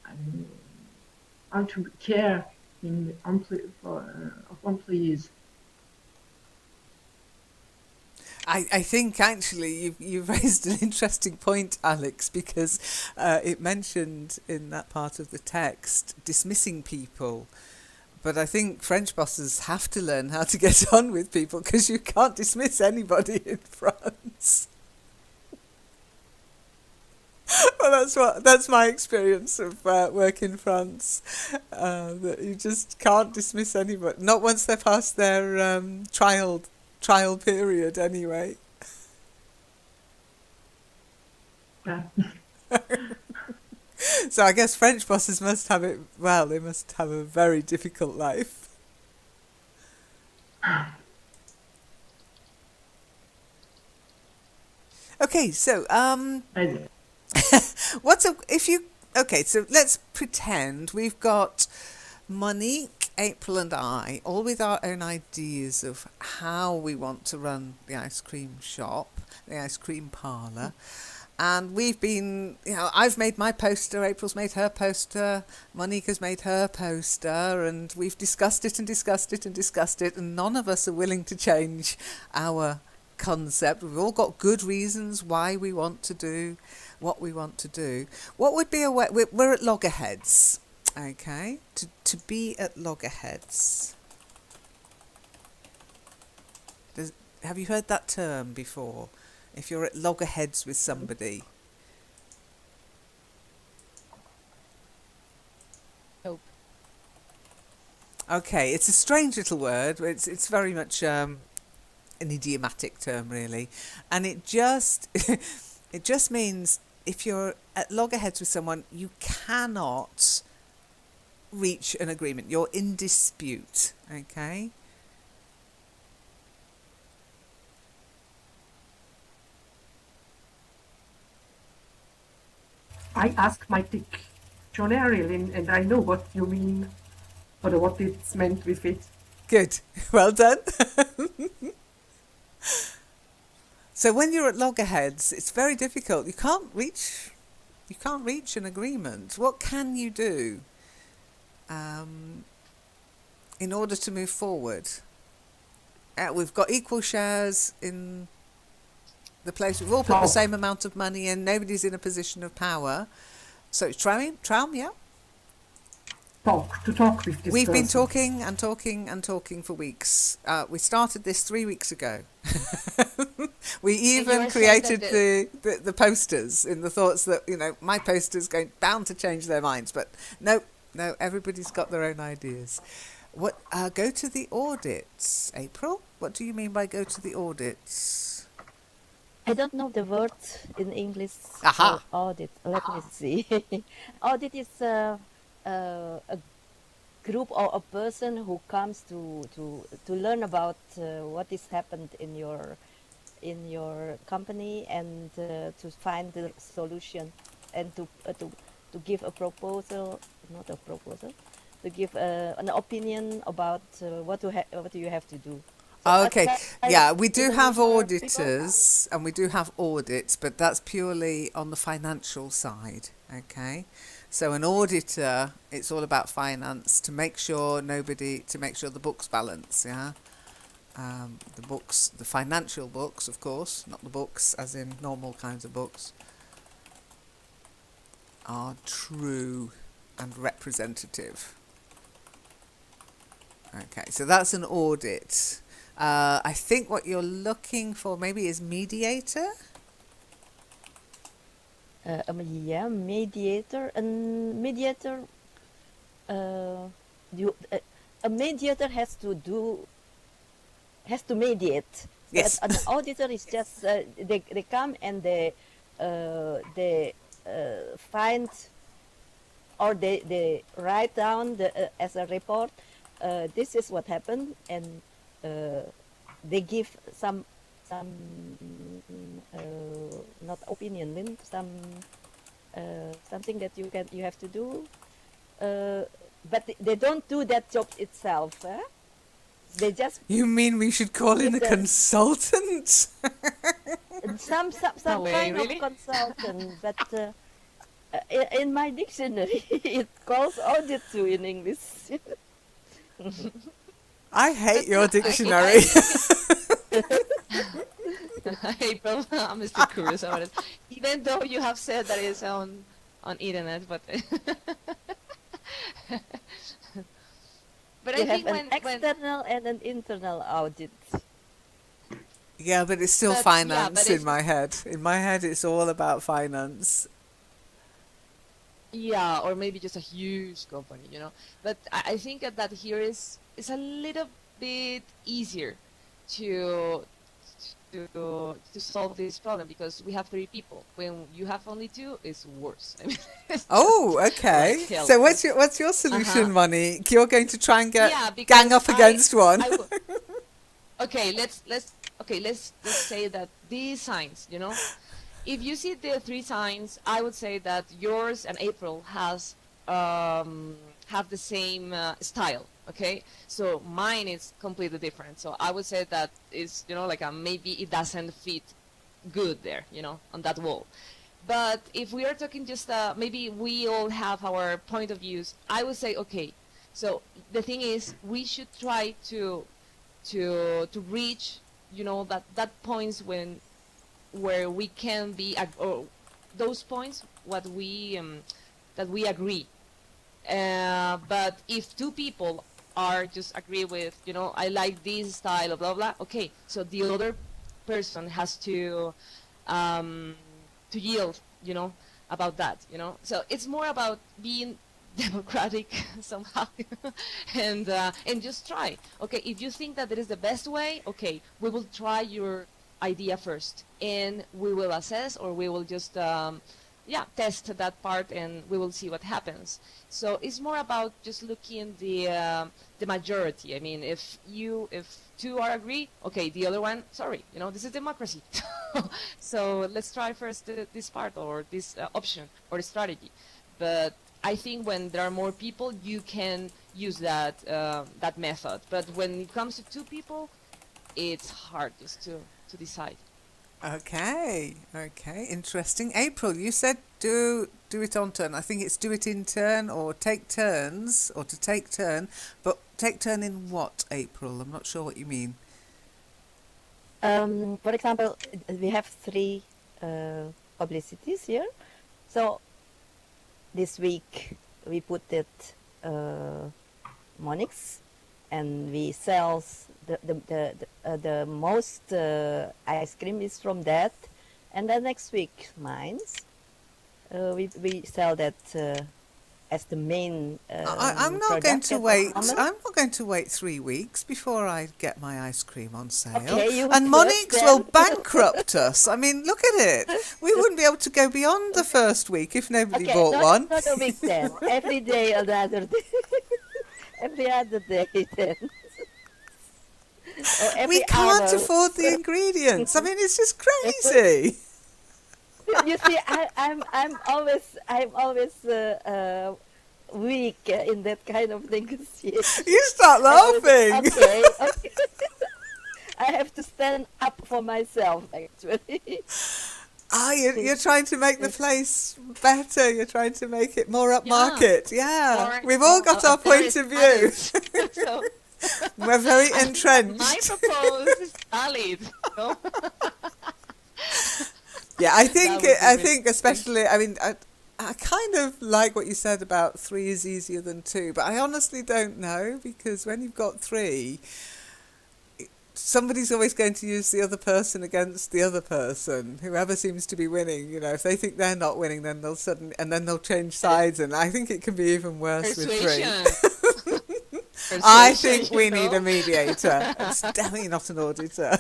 don't know, how to care in of employees. I think actually you've raised an interesting point, Alex, because it mentioned in that part of the text dismissing people. But I think French bosses have to learn how to get on with people because you can't dismiss anybody in France. Well, that's my experience of work in France. That you just can't dismiss anybody, not once they're past their trial period, anyway. Yeah. So I guess French bosses must have it. Well, they must have a very difficult life. Okay, so I- okay, so let's pretend we've got Monique, April and I, all with our own ideas of how we want to run the ice cream shop, the ice cream parlour. And we've been, I've made my poster, April's made her poster, Monique has made her poster, and we've discussed it and discussed it and discussed it, and none of us are willing to change our concept. We've all got good reasons why we want to do what we want to do. What would be a way, we're at loggerheads, okay? To be at loggerheads. Have you heard that term before? If you're at loggerheads with somebody. Nope. Okay, it's a strange little word. It's very much an idiomatic term, really, and it just it just means if you're at loggerheads with someone, you cannot reach an agreement. You're in dispute. Okay. I asked my dictionary, and I know what you mean, or what it's meant with it. Good. Well done. So So when you're at loggerheads, it's very difficult. You can't reach an agreement. What can you do in order to move forward? We've got equal shares in the place. We've all put the Talk. same amount of money in. Nobody's in a position of power. So Traum, yeah? To talk with this We've been person. talking and talking and talking for weeks. We started this 3 weeks ago. We even you're saying that created the posters in the thoughts that, my poster's bound to change their minds. But no, everybody's got their own ideas. What? Go to the audits, April? What do you mean by go to the audits? I don't know the word in English Aha. for audit. Let me see. Audit is a group or a person who comes to learn about what is happened in your company and to find the solution and to give a proposal, not a proposal, to give an opinion about what you have to do. So Okay, outside yeah, we do have Indonesia, people, auditors and we do have audits, but that's purely on the financial side, okay? So an auditor, it's all about finance to make sure the books balance, yeah? The financial books, of course, not the books as in normal kinds of books, are true and representative. Okay, so that's an audit. I think what you're looking for maybe is mediator. yeah, mediator. And mediator, a mediator has to mediate. Yes. But an auditor is just they come and they find or they write down as a report. This is what happened, and they give some not opinion, then something that you have to do. But they don't do that job itself. They just You mean we should call in a give the consultant? some No way, kind really? of consultant, but in my dictionary it calls audit too in English. I hate your I dictionary. April, I'm still curious about it. Even though you have said that it's on internet, but but You I have think an when external and an internal audit. Yeah, but it's still but finance in it's my head. In my head, it's all about finance. yeah, or maybe just a huge company, you know. But I think that here is a little bit easier to to solve this problem because we have 3 people. When you have only 2, it's worse. I mean, it's Oh, just okay. like hell. So what's your Uh-huh. solution, Monique? You're going to try and Yeah, gang because up against one. okay, let's say that these signs, you know, if you see the 3 signs, I would say that yours and April have the same style. Okay, so mine is completely different. So I would say that is, you know, like maybe it doesn't fit good there, you know, on that wall. But if we are talking just maybe we all have our point of views, I would say okay. So the thing is, we should try to reach, you know, that points where we can be or those points what we that we agree. But if 2 people are just agree with, you know, I like this style of blah blah, okay, so the other person has to yield, you know, about that, you know. So it's more about being democratic somehow, and just try. Okay, if you think that it is the best way, okay, we will try your idea first, and we will assess, or we will just test that part, and we will see what happens. So it's more about just looking the majority. I mean, if 2 are agree, okay, the other one, sorry, you know, this is democracy. So let's try first this part or this option or strategy. But I think when there are more people, you can use that method. But when it comes to 2 people, it's hard just to decide. Okay, okay, interesting. April, you said do it on turn. I think it's do it in turn or take turns or to take turn, but take turn in what, April? I'm not sure what you mean. For example, we have three publicities here. So this week we put it Monix, and we sells the most ice cream is from that, and then next week mines. We sell that as the main I'm not going product to at the wait. moment. I'm not going to wait 3 weeks before I get my ice cream on sale. Okay, you And first Monix will then. bankrupt us. I mean, look at it. We wouldn't be able to go beyond the first week if nobody Okay, bought one. not a week then. Every day another day. Every other day then. Or We every can't hour. afford the ingredients. I mean, it's just crazy. You see, I'm always weak in that kind of negotiation. You start I always, laughing. okay. I have to stand up for myself, actually. You're trying to make the place better. You're trying to make it more upmarket. Yeah, Or we've all got our there point is of view. so We're very my entrenched. proposal is valid. No? Yeah, I That think would be I really think especially. I mean, I kind of like what you said about 3 is easier than 2, but I honestly don't know because when you've got 3, somebody's always going to use the other person against the other person. Whoever seems to be winning, if they think they're not winning, then they'll change sides, and I think it can be even worse with 3. Persuasion. I Persuasion, think we you need a know? mediator. It's definitely not an auditor.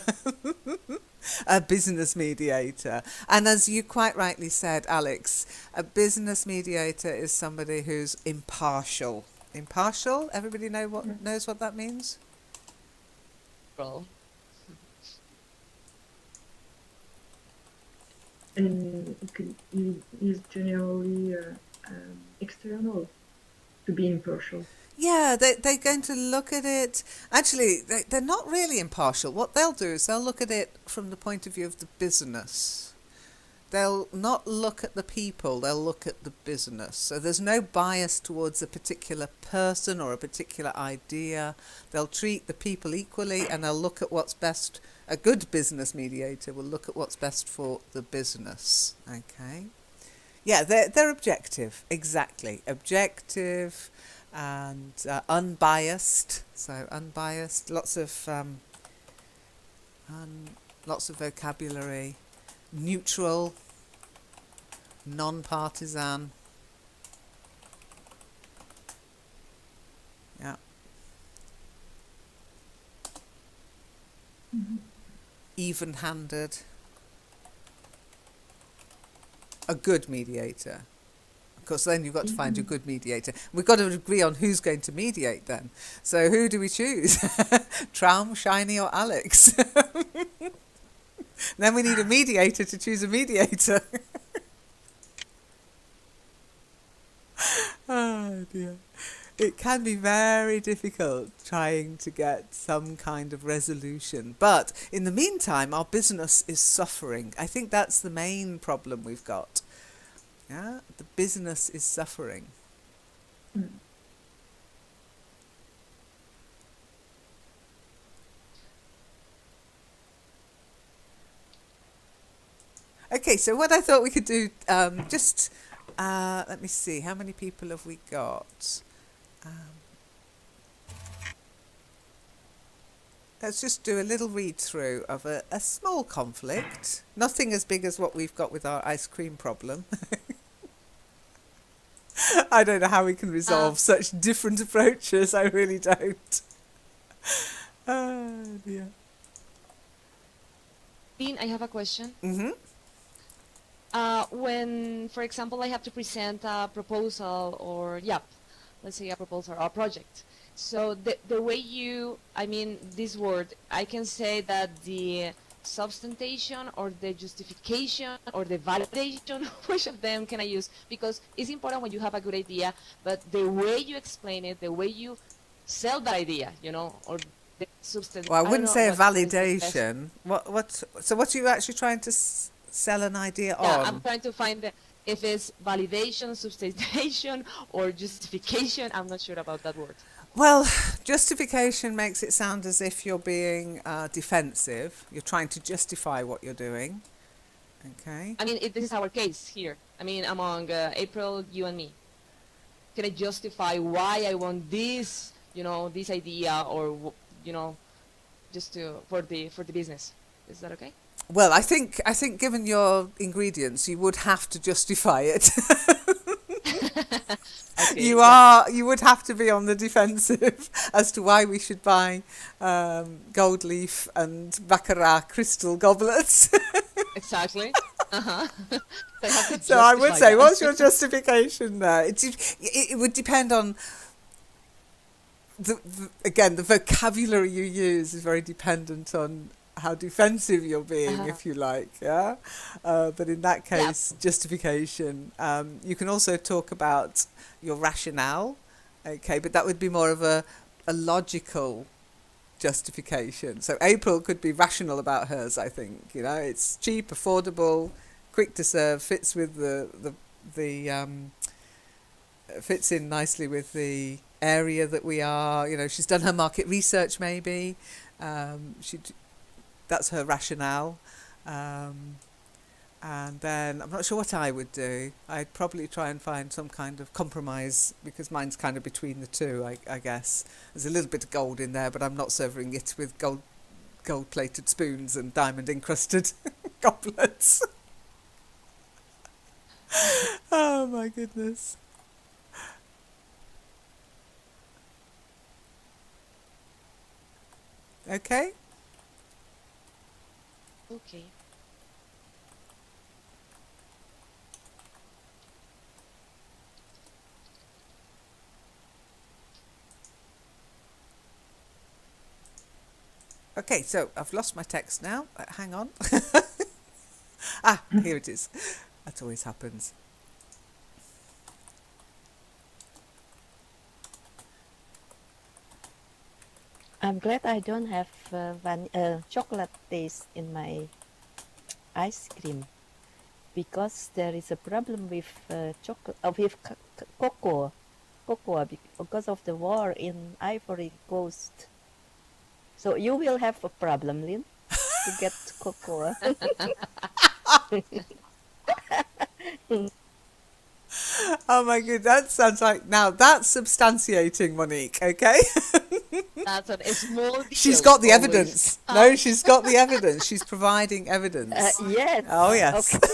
A business mediator. And as you quite rightly said, Alex, a business mediator is somebody who's impartial. Impartial? Everybody knows what that means? Well, And it is generally external to be impartial. Yeah, they're going to look at it. Actually, they're not really impartial. What they'll do is they'll look at it from the point of view of the business. They'll not look at the people, they'll look at the business. So there's no bias towards a particular person or a particular idea. They'll treat the people equally and they'll look at what's best. A good business mediator will look at what's best for the business. Okay? Yeah, they're objective, exactly. Objective and unbiased. So unbiased, lots of vocabulary. Neutral, non-partisan. Yeah. Even-handed. A good mediator. Of course, then you've got to find your good mediator. We've got to agree on who's going to mediate then. So who do we choose? Traum, Shiny or Alex? Then we need a mediator to choose a mediator. Oh dear. It can be very difficult trying to get some kind of resolution. But in the meantime, our business is suffering. I think that's the main problem we've got. Yeah, the business is suffering. Mm. Okay, so what I thought we could do, let me see, how many people have we got? Let's just do a little read through of a small conflict. Nothing as big as what we've got with our ice cream problem. I don't know how we can resolve such different approaches, I really don't. Oh dear. Dean, I have a question. Mm-hmm. When, for example, I have to present a proposal or, let's say a proposal or a project. So the way this word, I can say that the substantiation or the justification or the validation, which of them can I use? Because it's important when you have a good idea, but the way you explain it, the way you sell that idea, or the Well, I I don't wouldn't know say a what is the best. validation. So what are you actually trying to sell an idea Yeah, I'm on? trying to find if it's validation, substantiation, or justification. I'm not sure about that word. Well, justification makes it sound as if you're being defensive. You're trying to justify what you're doing. Okay. I mean, this is our case here. I mean, among April, you and me. Can I justify why I want this, this idea, or just for the business? Is that okay? Well, I think given your ingredients, you would have to justify it. Okay, You yeah, are. You would have to be on the defensive as to why we should buy gold leaf and baccarat crystal goblets. exactly. Uh-huh. So I have to So I would justify say, that. what's your justification there? It would depend on again, the vocabulary you use is very dependent on how defensive you're being, Uh-huh. if you like, yeah. But in that Yeah. case, justification. You can also talk about your rationale, okay, but that would be more of a logical justification. So April could be rational about hers. I think it's cheap, affordable, quick to serve, fits with the fits in nicely with the area that we are. She's done her market research, maybe. She That's her rationale. And then I'm not sure what I would do. I'd probably try and find some kind of compromise because mine's kind of between the two, I guess. There's a little bit of gold in there, but I'm not serving it with gold-plated spoons and diamond-encrusted goblets. Oh my goodness. Okay. Okay. Okay, so I've lost my text now. Hang on. Here it is. That always happens. I'm glad I don't have chocolate taste in my ice cream because there is a problem with chocolate with cocoa because of the war in Ivory Coast. So you will have a problem, Lynn, to get cocoa. Oh my god, that sounds like now that's substantiating, Monique. Okay, That's a small she's deal got the always. evidence. No, she's got the evidence. She's providing evidence. Yes. Oh yes. Okay.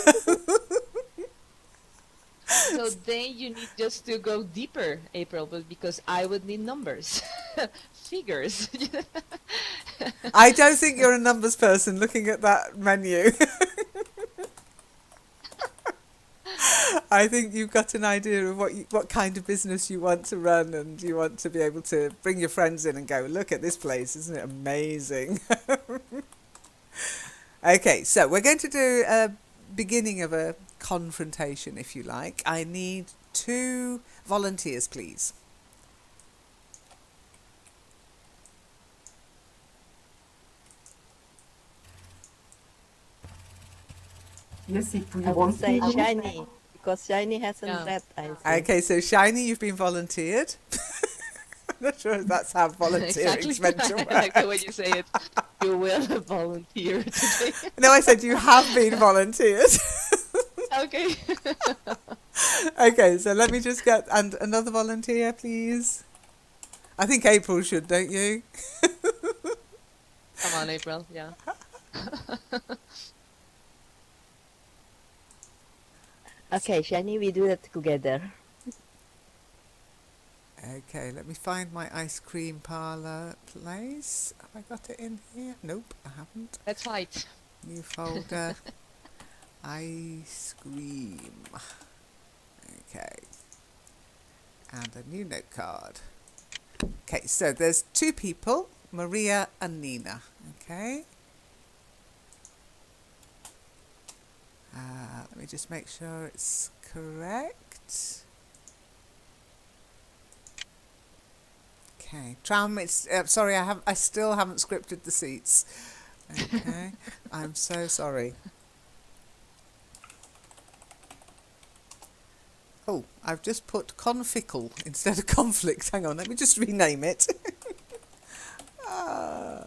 So then you need just to go deeper, April, but because I would need numbers, figures. I don't think you're a numbers person looking at that menu. I think you've got an idea of what kind of business you want to run, and you want to be able to bring your friends in and go, look at this place, isn't it amazing? Okay, so we're going to do a beginning of a confrontation, if you like. I need 2 volunteers, please. Yes, if you I would want say to. shiny because shiny hasn't Yeah. read, I think. Okay, so Shiny, you've been volunteered. I'm not sure if that's how volunteering's Exactly. meant to I work. like the way you say it. You will volunteer today. No, I said you have been volunteered. Okay. Okay, so let me just get another volunteer, please. I think April should, don't you? Come on, April. Yeah. Okay, shiny, we do that together. Okay, let me find my ice cream parlour place. Have I got it in here? Nope, I haven't. Let's fight. New folder. Ice cream. Okay. And a new note card. Okay, so there's 2 people, Maria and Nina. Okay. Let me just make sure it's correct. Okay, Traum. It's sorry. I still haven't scripted the seats. Okay, I'm so sorry. Oh, I've just put confickle instead of conflict. Hang on, let me just rename it. Ah.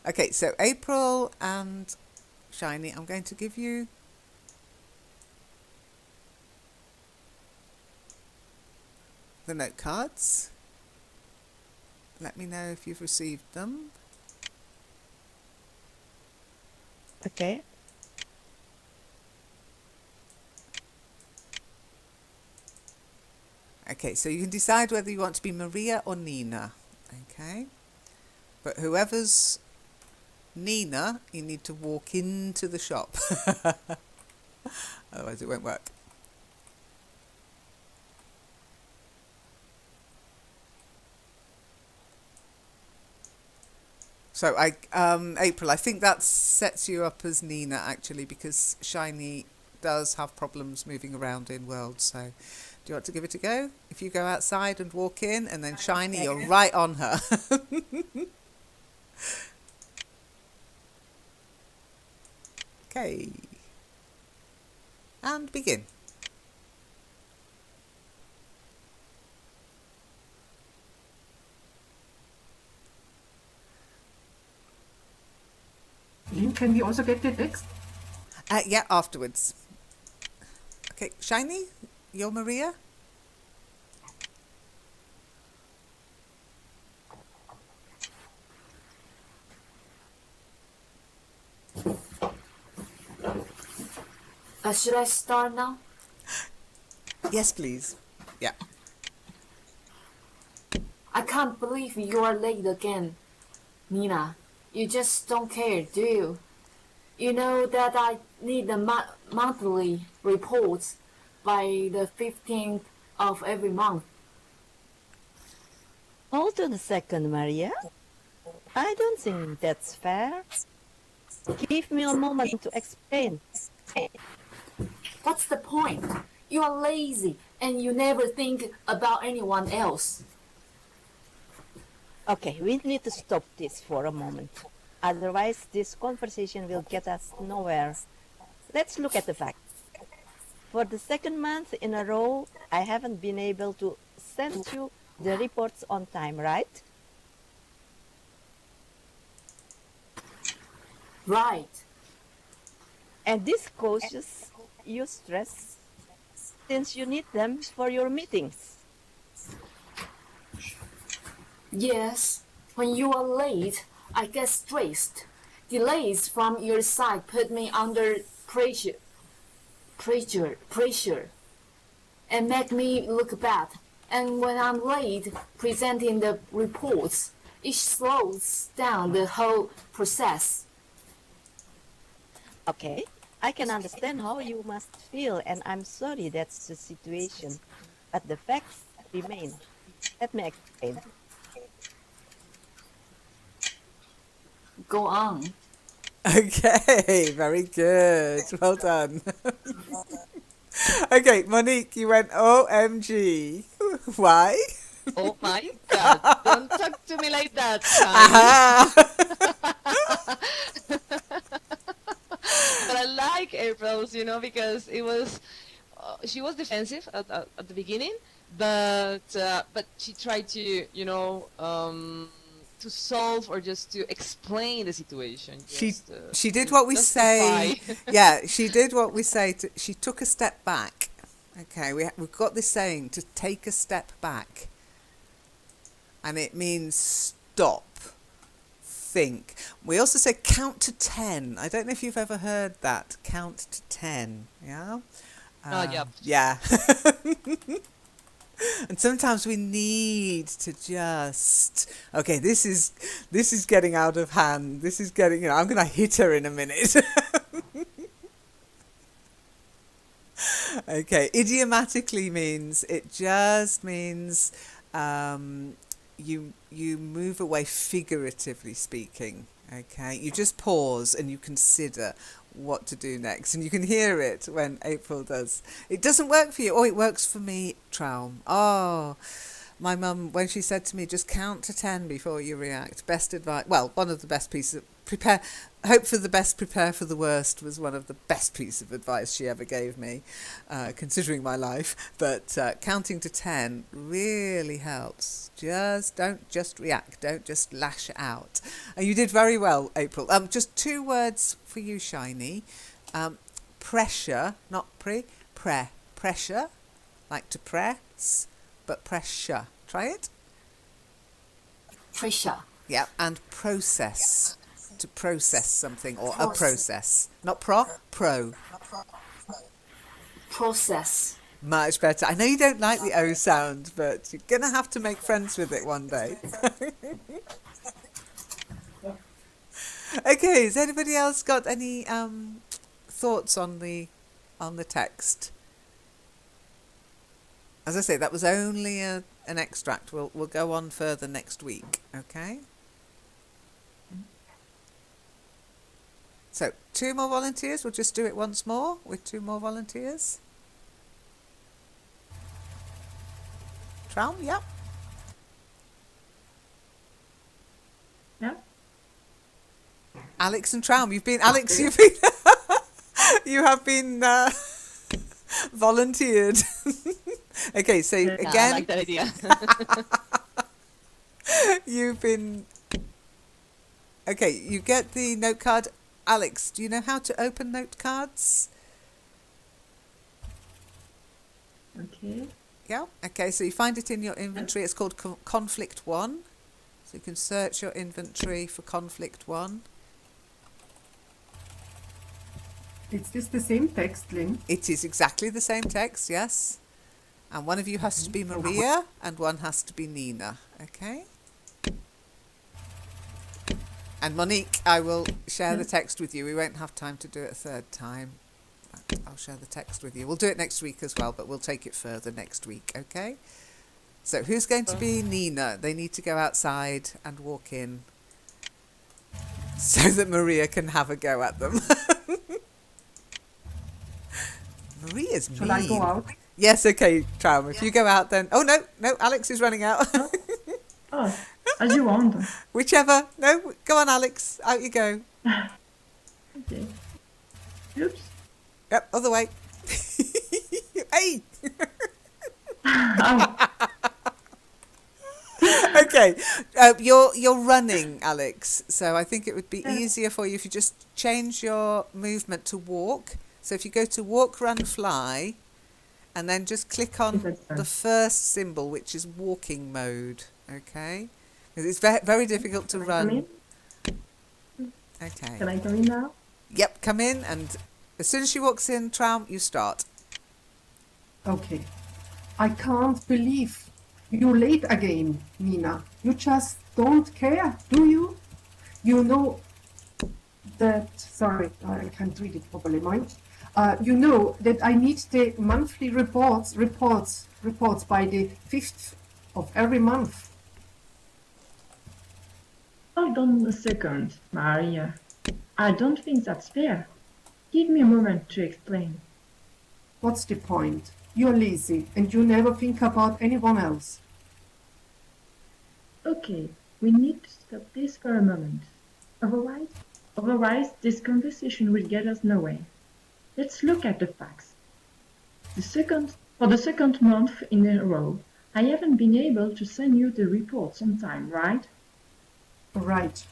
Okay, so April and Shiny, I'm going to give you the note cards. Let me know if you've received them. Okay. Okay, so you can decide whether you want to be Maria or Nina. Okay, but whoever's Nina, you need to walk into the shop. Otherwise it won't work. So April, I think that sets you up as Nina actually, because Shiny does have problems moving around in worlds. So do you want to give it a go? If you go outside and walk in, and then Shiny, you're right on her. Okay. And begin. Can we also get the text? Yeah, afterwards. Okay, Shiny, you're Maria? Should I start now? Yes, please. Yeah. I can't believe you're late again, Nina. You just don't care, do you? You know that I need the monthly reports by the 15th of every month. Hold on a second, Maria. I don't think that's fair. Give me a moment to explain. What's the point? You are lazy and you never think about anyone else. Okay, we need to stop this for a moment. Otherwise, this conversation will get us nowhere. Let's look at the facts. For the second month in a row, I haven't been able to send you the reports on time, right? Right. And this causes you stress since you need them for your meetings. Yes, when you are late, I get stressed. Delays from your side put me under pressure, and make me look bad. And when I'm late presenting the reports, it slows down the whole process. Okay, I can understand how you must feel, and I'm sorry that's the situation. But the facts remain. Let me explain. Go on. Okay, very good. Well done. Okay, Monique, you went OMG. Why? Oh my God! Don't talk to me like that, Shiny. Aha! But I like April's, because it was she was defensive at the beginning, but she tried to to solve or just to explain the situation. She Just she did to what we justify. say. Yeah, she did what we say. She took a step back. Okay, we've got this saying to take a step back, and it means stop, think. We also say count to 10. I don't know if you've ever heard that. Count to 10. Yeah. Yep. Yeah. And sometimes we need to just, okay, this is getting out of hand. This is getting, I'm going to hit her in a minute. Okay, idiomatically means, it just means you move away, figuratively speaking. Okay, you just pause and you consider what to do next, and you can hear it when April does. It doesn't work for you. Oh, it works for me, Traum. Oh, my mum, when she said to me, just count to 10 before you react. Best advice. Well, one of the best pieces of hope for the best, prepare for the worst was one of the best pieces of advice she ever gave me, considering my life. But counting to 10 really helps. Don't just react. Don't just lash out. And you did very well, April. Just 2 words for you, Shiny. Pressure, not pressure, like to press, but pressure. Try it. Pressure. Yeah, and process, to process something, or a Process. process. Not pro. Process. Much better. I know you don't like the O sound, but you're going to have to make friends with it one day. Okay, has anybody else got any thoughts on the text? As I say, that was only an extract. We'll go on further next week, okay? So, 2 more volunteers. We'll just do it once more with 2 more volunteers. Traum, yep. Yeah. Alex and Traum, you've been you have been volunteered. Okay, so Yeah, again, I like that idea. you've been. Okay, you get the note card. Alex, do you know how to open note cards? Okay. Yeah. Okay, so you find it in your inventory. It's called Conflict 1. So you can search your inventory for Conflict 1. Is this the same text, Lynn? It is exactly the same text, yes. And one of you has to be Maria and one has to be Nina. Okay? And Monique, I will share the text with you. We won't have time to do it a third time. But I'll share the text with you. We'll do it next week as well, but we'll take it further next week, okay? So who's going to be Nina? They need to go outside and walk in so that Maria can have a go at them. Maria's mean. Shall I go out? Yes, okay, Traum. If you go out then... Oh, no, Alex is running out. Oh, as you want. Whichever. No, go on, Alex. Out you go. Okay. Oops. Yep, other way. Hey! Oh, Okay, you're running, Alex. So I think it would be easier for you if you just change your movement to walk. So if you go to walk, run, fly, and then just click on the first symbol, which is walking mode. Okay, because it's very difficult to Come run. in? Okay. Can I come in now? Yep, come in, and as soon as she walks in, Traum, you start. Okay. I can't believe you're late again, Nina. You just don't care, do you? You know that, sorry, I can't read it properly, mind. You know that I need the monthly reports by the 5th of every month. Hold on a second, Maria. I don't think that's fair. Give me a moment to explain. What's the point? You're lazy and you never think about anyone else. Okay, we need to stop this for a moment. Otherwise, this conversation will get us nowhere. Let's look at the facts. For the second month in a row, I haven't been able to send you the reports on time, right? Right.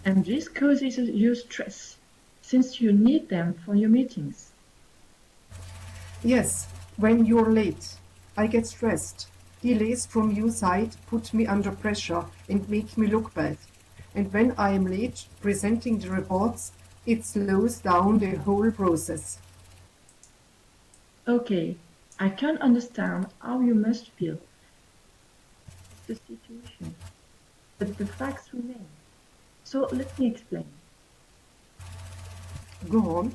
And this causes you stress, since you need them for your meetings. Yes, when you're late, I get stressed. Delays from your side put me under pressure and make me look bad. And when I am late presenting the reports, it slows down the whole process. Okay, I can understand how you must feel. The situation, but the facts remain. So let me explain. Go on.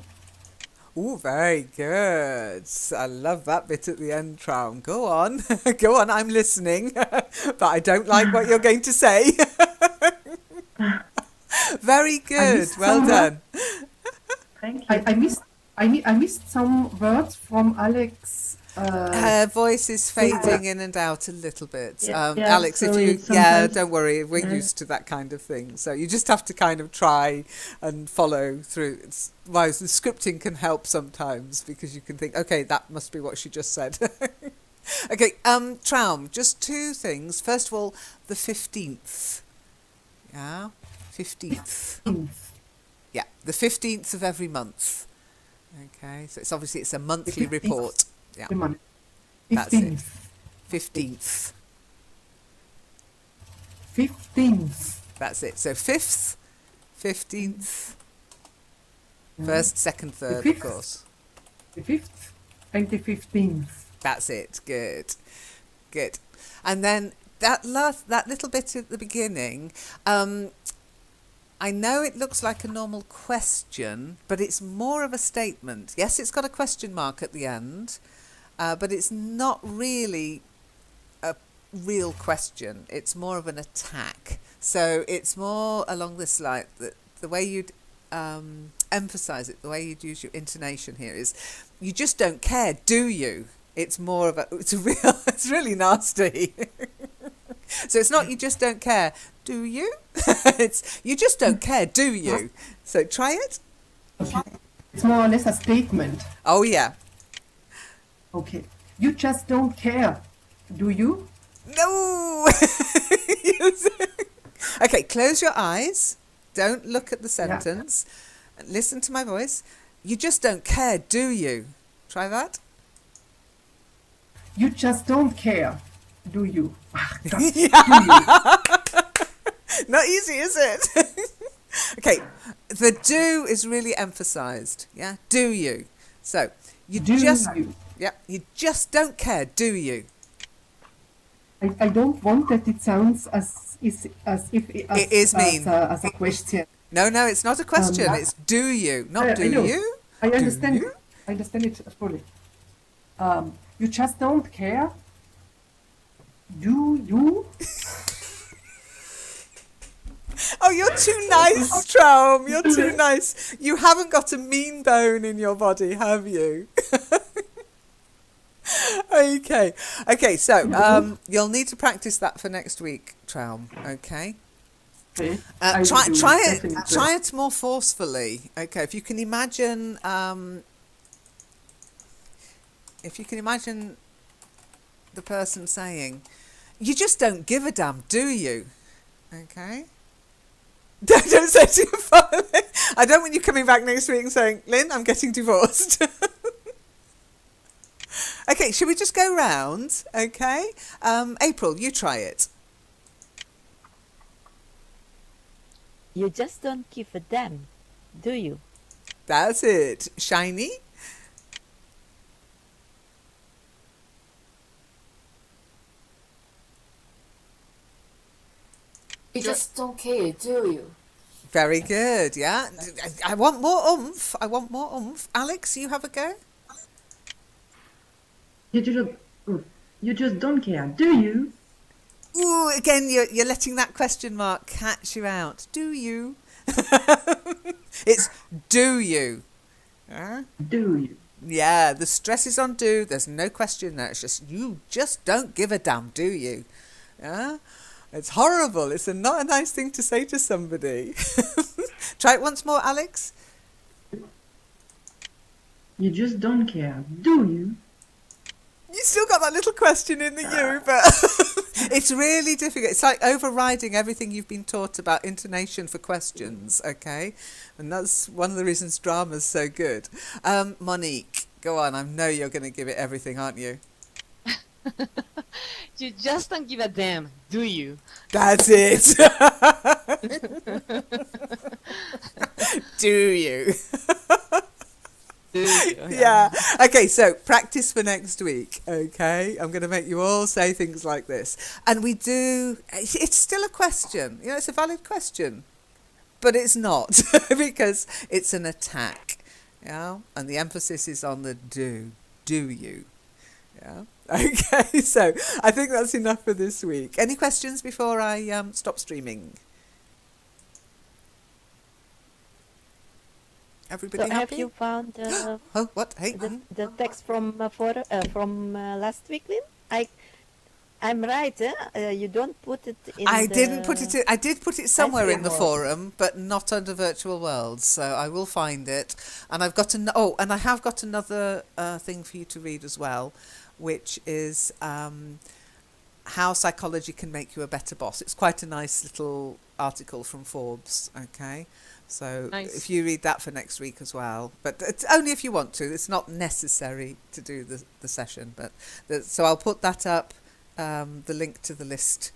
Oh, very good. I love that bit at the end, Traum. Go on. Go on, I'm listening. But I don't like what you're going to say. Very good. missed Well some done. Thank you. I missed some words from Alex. Uh, Her voice is so, fading in and out a little bit. Yeah, Alex, if so you, it's sometimes don't worry, we're uh, used to that kind of thing. So you just have to kind of try and follow through. It's why the scripting can help sometimes because you can think, okay, that must be what she just said. Okay, Traum, just two things. First of all, the 15th. Yeah, 15th. Yeah, the 15th of every month. Okay, so it's a monthly report. Yeah, that's it. 15th. 15th. That's it. So 5th, 15th, Yeah. 1st, 2nd, The 3rd, of 5th, course. the 5th, and the 15th. That's it. Good. Good. And then that little bit at the beginning, I know it looks like a normal question, but it's more of a statement. Yes, it's got a question mark at the end, but it's not really a real question. It's more of an attack. So it's more along this line. The way you'd emphasize it, the way you'd use your intonation here is, you just don't care, do you? It's more of it's really nasty. So it's not you just don't care, do you? It's you just don't care, do you? So try it. Okay. It's more or less a statement. Oh yeah. Okay. You just don't care, do you? No. Okay, close your eyes. Don't look at the sentence. And listen to my voice. You just don't care, do you? Try that. You just don't care, do you? Do you? Not easy, is it? Okay, the do is really emphasized. Yeah, do you? So you Do just you? yeah, you just don't care, do you? I don't want that it sounds as if It is mean. as a question. No, it's not a question. It's do you, not do I know. you. I Do understand. you? I understand it fully. You just don't care. Do you? Oh, you're too nice, Traum. You're too nice. You haven't got a mean bone in your body, have you? Okay. So you'll need to practice that for next week, Traum. Okay. Okay. I will Try do it. definitely. Try it more forcefully. Okay. If you can imagine, the person saying, "You just don't give a damn, do you?" Okay. Don't say to your father. I don't want you coming back next week and saying, "Lynn, I'm getting divorced." Okay, should we just go round? Okay. April, you try it. You just don't give a damn, do you? That's it. Shiny. You just don't care, do you? Very good. Yeah. I want more oomph. Alex, you have a go. You just don't care, do you? Ooh, again, you're letting that question mark catch you out. Do you? It's do you. Do you? Yeah, the stress is on do. There's no question there. It's just, you just don't give a damn, do you? Yeah? It's horrible. It's not a nice thing to say to somebody. Try it once more, Alex. You just don't care, do you? You still got that little question in the you, but it's really difficult. It's like overriding everything you've been taught about intonation for questions, okay? And that's one of the reasons drama's so good. Monique, go on. I know you're going to give it everything, aren't you? You just don't give a damn, do you? That's it. Do you? Do you? Yeah. Okay, so practice for next week, okay? I'm going to make you all say things like this. And it's still a question. You know, it's a valid question. But it's not because it's an attack. Yeah? And the emphasis is on the do. Do you? Yeah. Okay, so I think that's enough for this week. Any questions before I stop streaming? So Everybody have happy? you found Oh, what? Hey. the text from last week, Lynn? I'm right, you don't put it I in didn't put it the in, I did put it ice somewhere in cream the world. forum, but not under Virtual Worlds. So I will find it. And I've got and I have got another thing for you to read as well, which is how psychology can make you a better boss. It's quite a nice little article from Forbes. Okay. So if Nice. you read that for next week as well, but it's only if you want to. It's not necessary to do the session, but so I'll put that up, the link to the list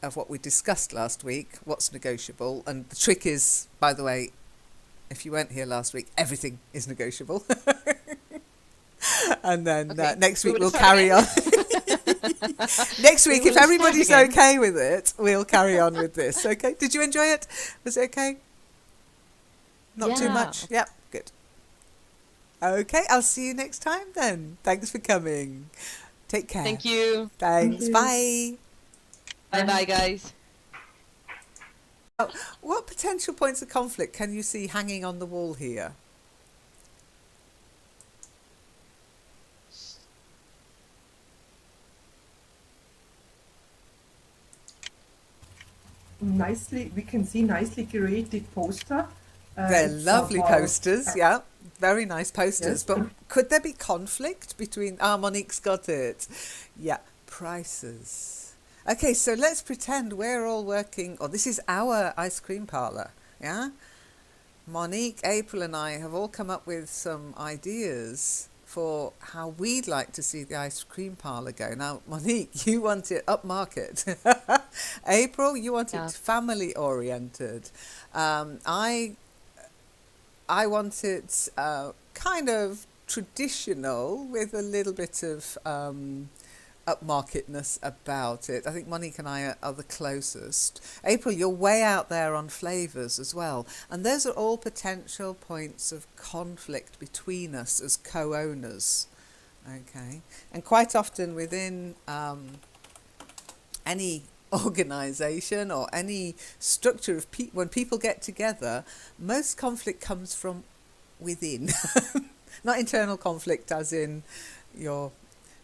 of what we discussed last week, what's negotiable. And the trick is, by the way, if you weren't here last week, everything is negotiable. And then Okay. next We week will we'll start carry again. on. Next We week, if will start everybody's again. okay with it, we'll carry on with this. Okay? Did you enjoy it? Was it okay? Not too Yeah. much? Yep, good. Okay, I'll see you next time then. Thanks for coming. Take care. Thank you. Thanks. you. Bye. Bye bye, guys. What potential points of conflict can you see hanging on the wall here? We can see nicely curated poster. They're It's lovely about, posters, yeah. Very nice posters. yes, But could there be conflict between... Monique's got it. Yeah, prices. Okay, so let's pretend we're all working... Or this is our ice cream parlour, yeah? Monique, April and I have all come up with some ideas for how we'd like to see the ice cream parlour go. Now, Monique, you want it upmarket. April, you want Yeah. it family oriented. I want it kind of traditional with a little bit of upmarketness about it. I think Monique and I are the closest. April, you're way out there on flavours as well. And those are all potential points of conflict between us as co-owners. Okay. And quite often within any organisation or any structure of when people get together, most conflict comes from within. Not internal conflict as in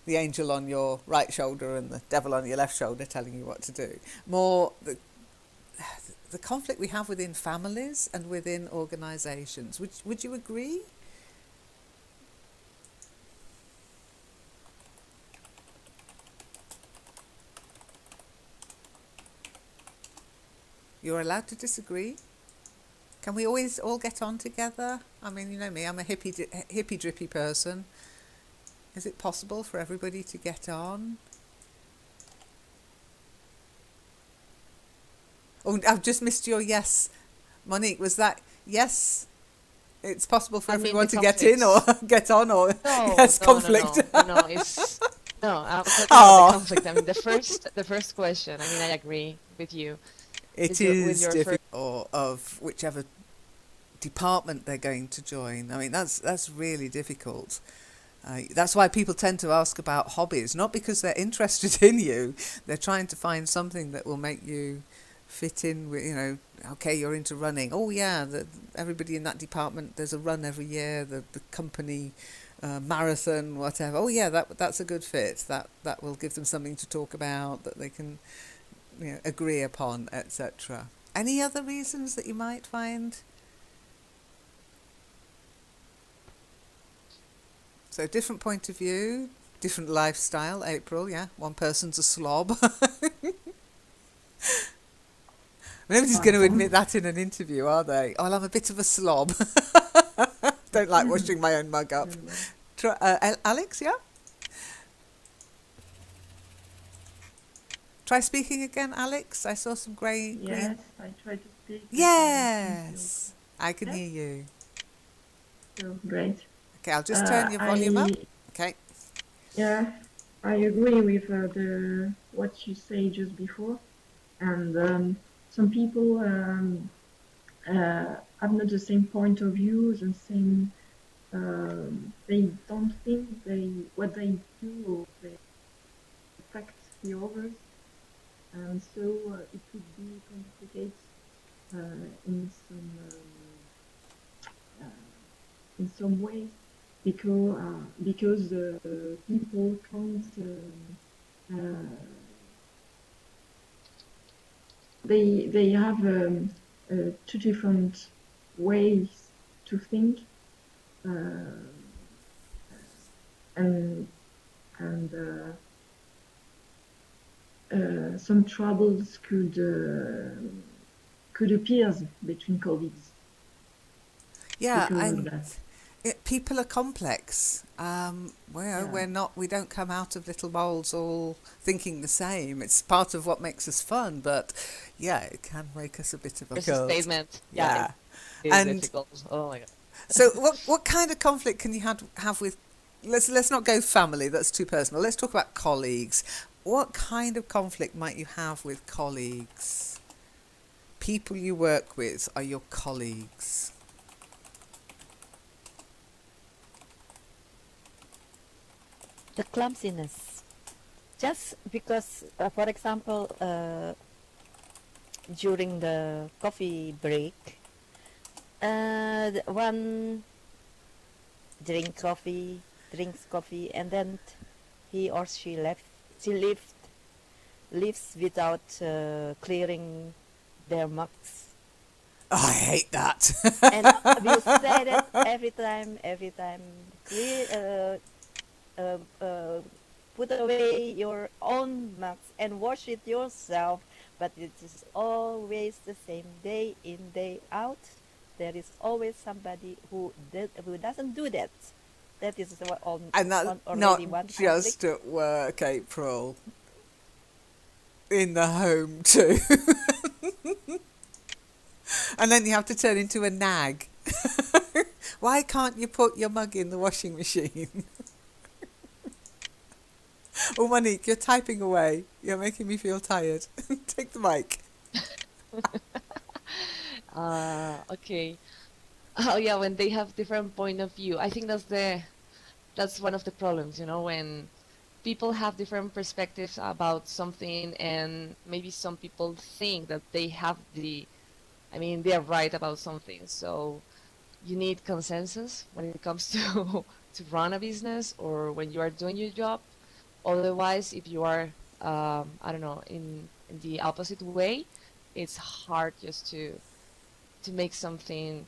the angel on your right shoulder and the devil on your left shoulder telling you what to do. More the conflict we have within families and within organisations. Would you agree? You're allowed to disagree. Can we always all get on together? I mean, you know me, I'm a hippy drippy person. Is it possible for everybody to get on? Oh, I've just missed your yes. Monique, was that yes? It's possible for I mean, everyone the to get in or conflicts. get on or No, yes, no, conflict. It's no. I'm talking about Oh, the conflict. I mean, the first question. I mean, I agree with you. it With is your first. difficult, or of whichever department they're going to join. I mean, that's really difficult. That's why people tend to ask about hobbies, not because they're interested in you. They're trying to find something that will make you fit in with, okay, you're into running. Oh, yeah, everybody in that department, there's a run every year, the company marathon, whatever. Oh, yeah, that's a good fit. That will give them something to talk about, that they can agree upon, etc. Any other reasons that you might find? So different point of view, different lifestyle, April, yeah. One person's a slob. Nobody's going to admit that in an interview, are they? Oh, well, I'm a bit of a slob. Don't like washing my own mug up. Alex, yeah? Try speaking again, Alex. I saw some green. Yes, I try to speak. Yes, I can Yes? hear you. So great. Okay, I'll just turn your volume up. I Okay. Yeah, I agree with the what you say just before, and some people have not the same point of views and same. They don't think what they do they affect the others, and so it could be complicated in some in some ways because people can't they have two different ways to think uh, and some troubles could appear between colleagues Yeah, because of and that. people are complex. Yeah. We don't come out of little molds all thinking the same. It's part of what makes us fun, but yeah, it can make us a bit of a There's a cult. statement. Yeah, Yeah. it is And difficult. Oh my god. so what kind of conflict can you have with, let's not go family, that's too personal. Let's talk about colleagues. What kind of conflict might you have with colleagues? People you work with are your colleagues. The clumsiness. Just because, for example, during the coffee break, one drinks coffee, and then he or she leaves without clearing their mugs. Oh, I hate that. And we say that every time, clear, put away your own mugs and wash it yourself, but it is always the same day in, day out. There is always somebody who doesn't do that. That is And that's already not one just conflict. at work, April. In the home too. And then you have to turn into a nag. Why can't you put your mug in the washing machine? Oh, Monique, you're typing away. You're making me feel tired. Take the mic. Okay. Oh yeah, when they have different point of view. I think that's one of the problems, when people have different perspectives about something, and maybe some people think that they are right about something. So you need consensus when it comes to to run a business or when you are doing your job. Otherwise, if you are, I don't know, in the opposite way, it's hard just to make something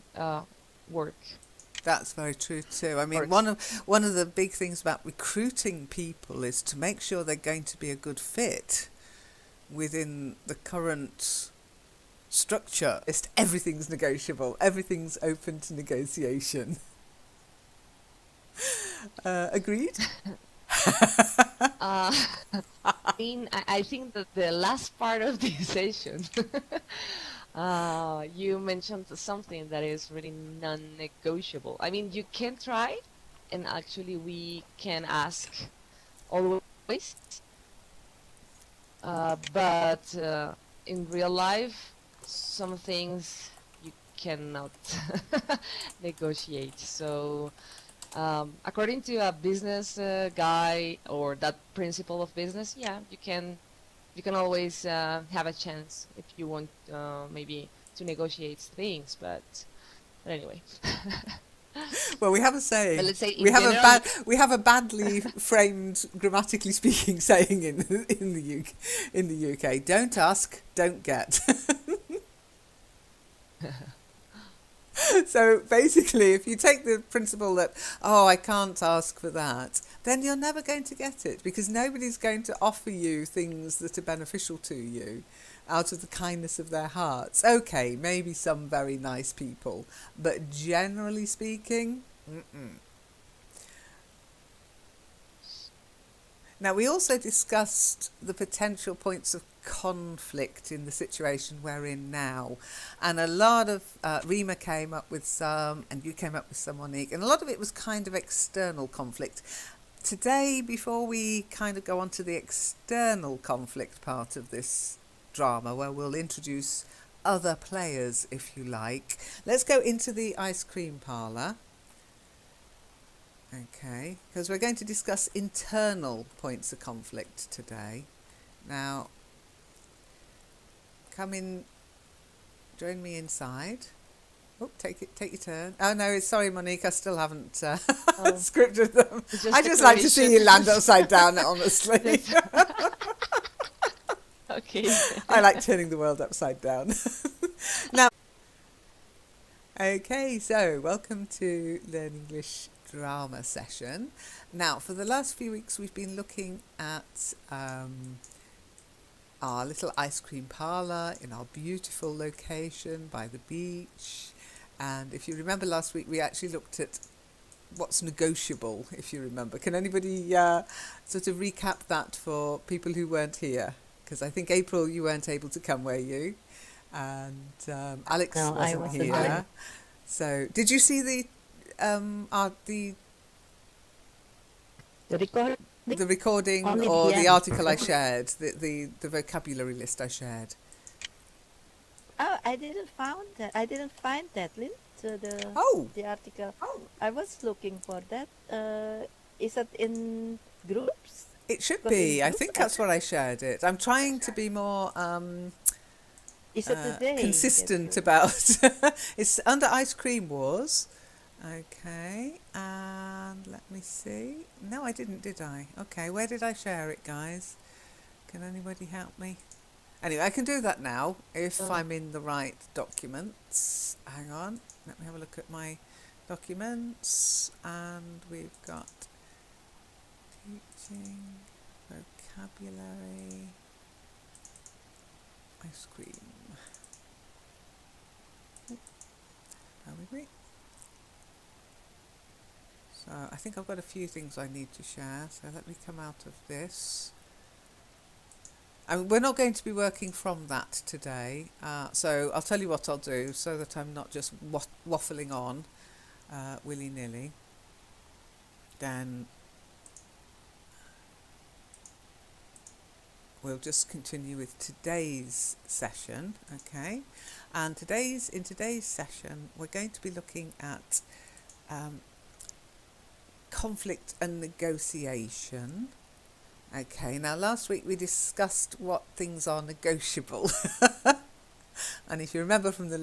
work. That's very true too. I mean, Works. one of the big things about recruiting people is to make sure they're going to be a good fit within the current structure. Everything's negotiable. Everything's open to negotiation. Agreed? Uh, I think that the last part of the session, you mentioned something that is really non-negotiable. I mean, you can try, and actually we can ask always, but in real life, some things you cannot negotiate. So, according to a business guy or that principle of business, yeah, you can always have a chance if you want maybe to negotiate things. But anyway, Well, we have a but saying. let's say in general, We have a badly framed, grammatically speaking, saying in the UK. Don't ask, don't get. So basically, if you take the principle that, oh, I can't ask for that, then you're never going to get it, because nobody's going to offer you things that are beneficial to you out of the kindness of their hearts. Okay, maybe some very nice people, but generally speaking, mm-mm. Now, we also discussed the potential points of conflict in the situation we're in now. And a lot of, Rima came up with some, and you came up with some, Monique, and a lot of it was kind of external conflict. Today, before we kind of go on to the external conflict part of this drama, where we'll introduce other players, if you like, let's go into the ice cream parlour. Okay, because we're going to discuss internal points of conflict today. Now, come in, join me inside. Oh, take your turn. Oh no, sorry, Monique. I still haven't Oh, scripted them. it's just I just like to see you land upside down. Honestly, That's okay. I like turning the world upside down. Now, okay, so welcome to Learn English Drama Session. Now, for the last few weeks, we've been looking at our little ice cream parlour in our beautiful location by the beach. And if you remember last week, we actually looked at what's negotiable, if you remember. Can anybody sort of recap that for people who weren't here? Because I think, April, you weren't able to come, were you? And Alex No, I wasn't wasn't here. here. So did you see the record. recording Only or the the end. article I shared, the vocabulary list I shared? Oh, I didn't find that link to Oh, the article. I was looking for that. Is it in groups? it should Because in be. I groups, think that's what I shared it. I'm trying to be more is it today? consistent about. It's under Ice Cream Wars. Okay, and let me see. No, I didn't, did I? Okay, where did I share it, guys? Can anybody help me? Anyway, I can do that now if I'm in the right documents. Hang on, let me have a look at my documents. And we've got teaching, vocabulary, ice cream. Bear with me. So I think I've got a few things I need to share. So let me come out of this. I mean, we're not going to be working from that today, so I'll tell you what I'll do so that I'm not just waffling on willy-nilly. Then we'll just continue with today's session, okay? And in today's session, we're going to be looking at conflict and negotiation. Okay, now last week we discussed what things are negotiable. And if you remember from the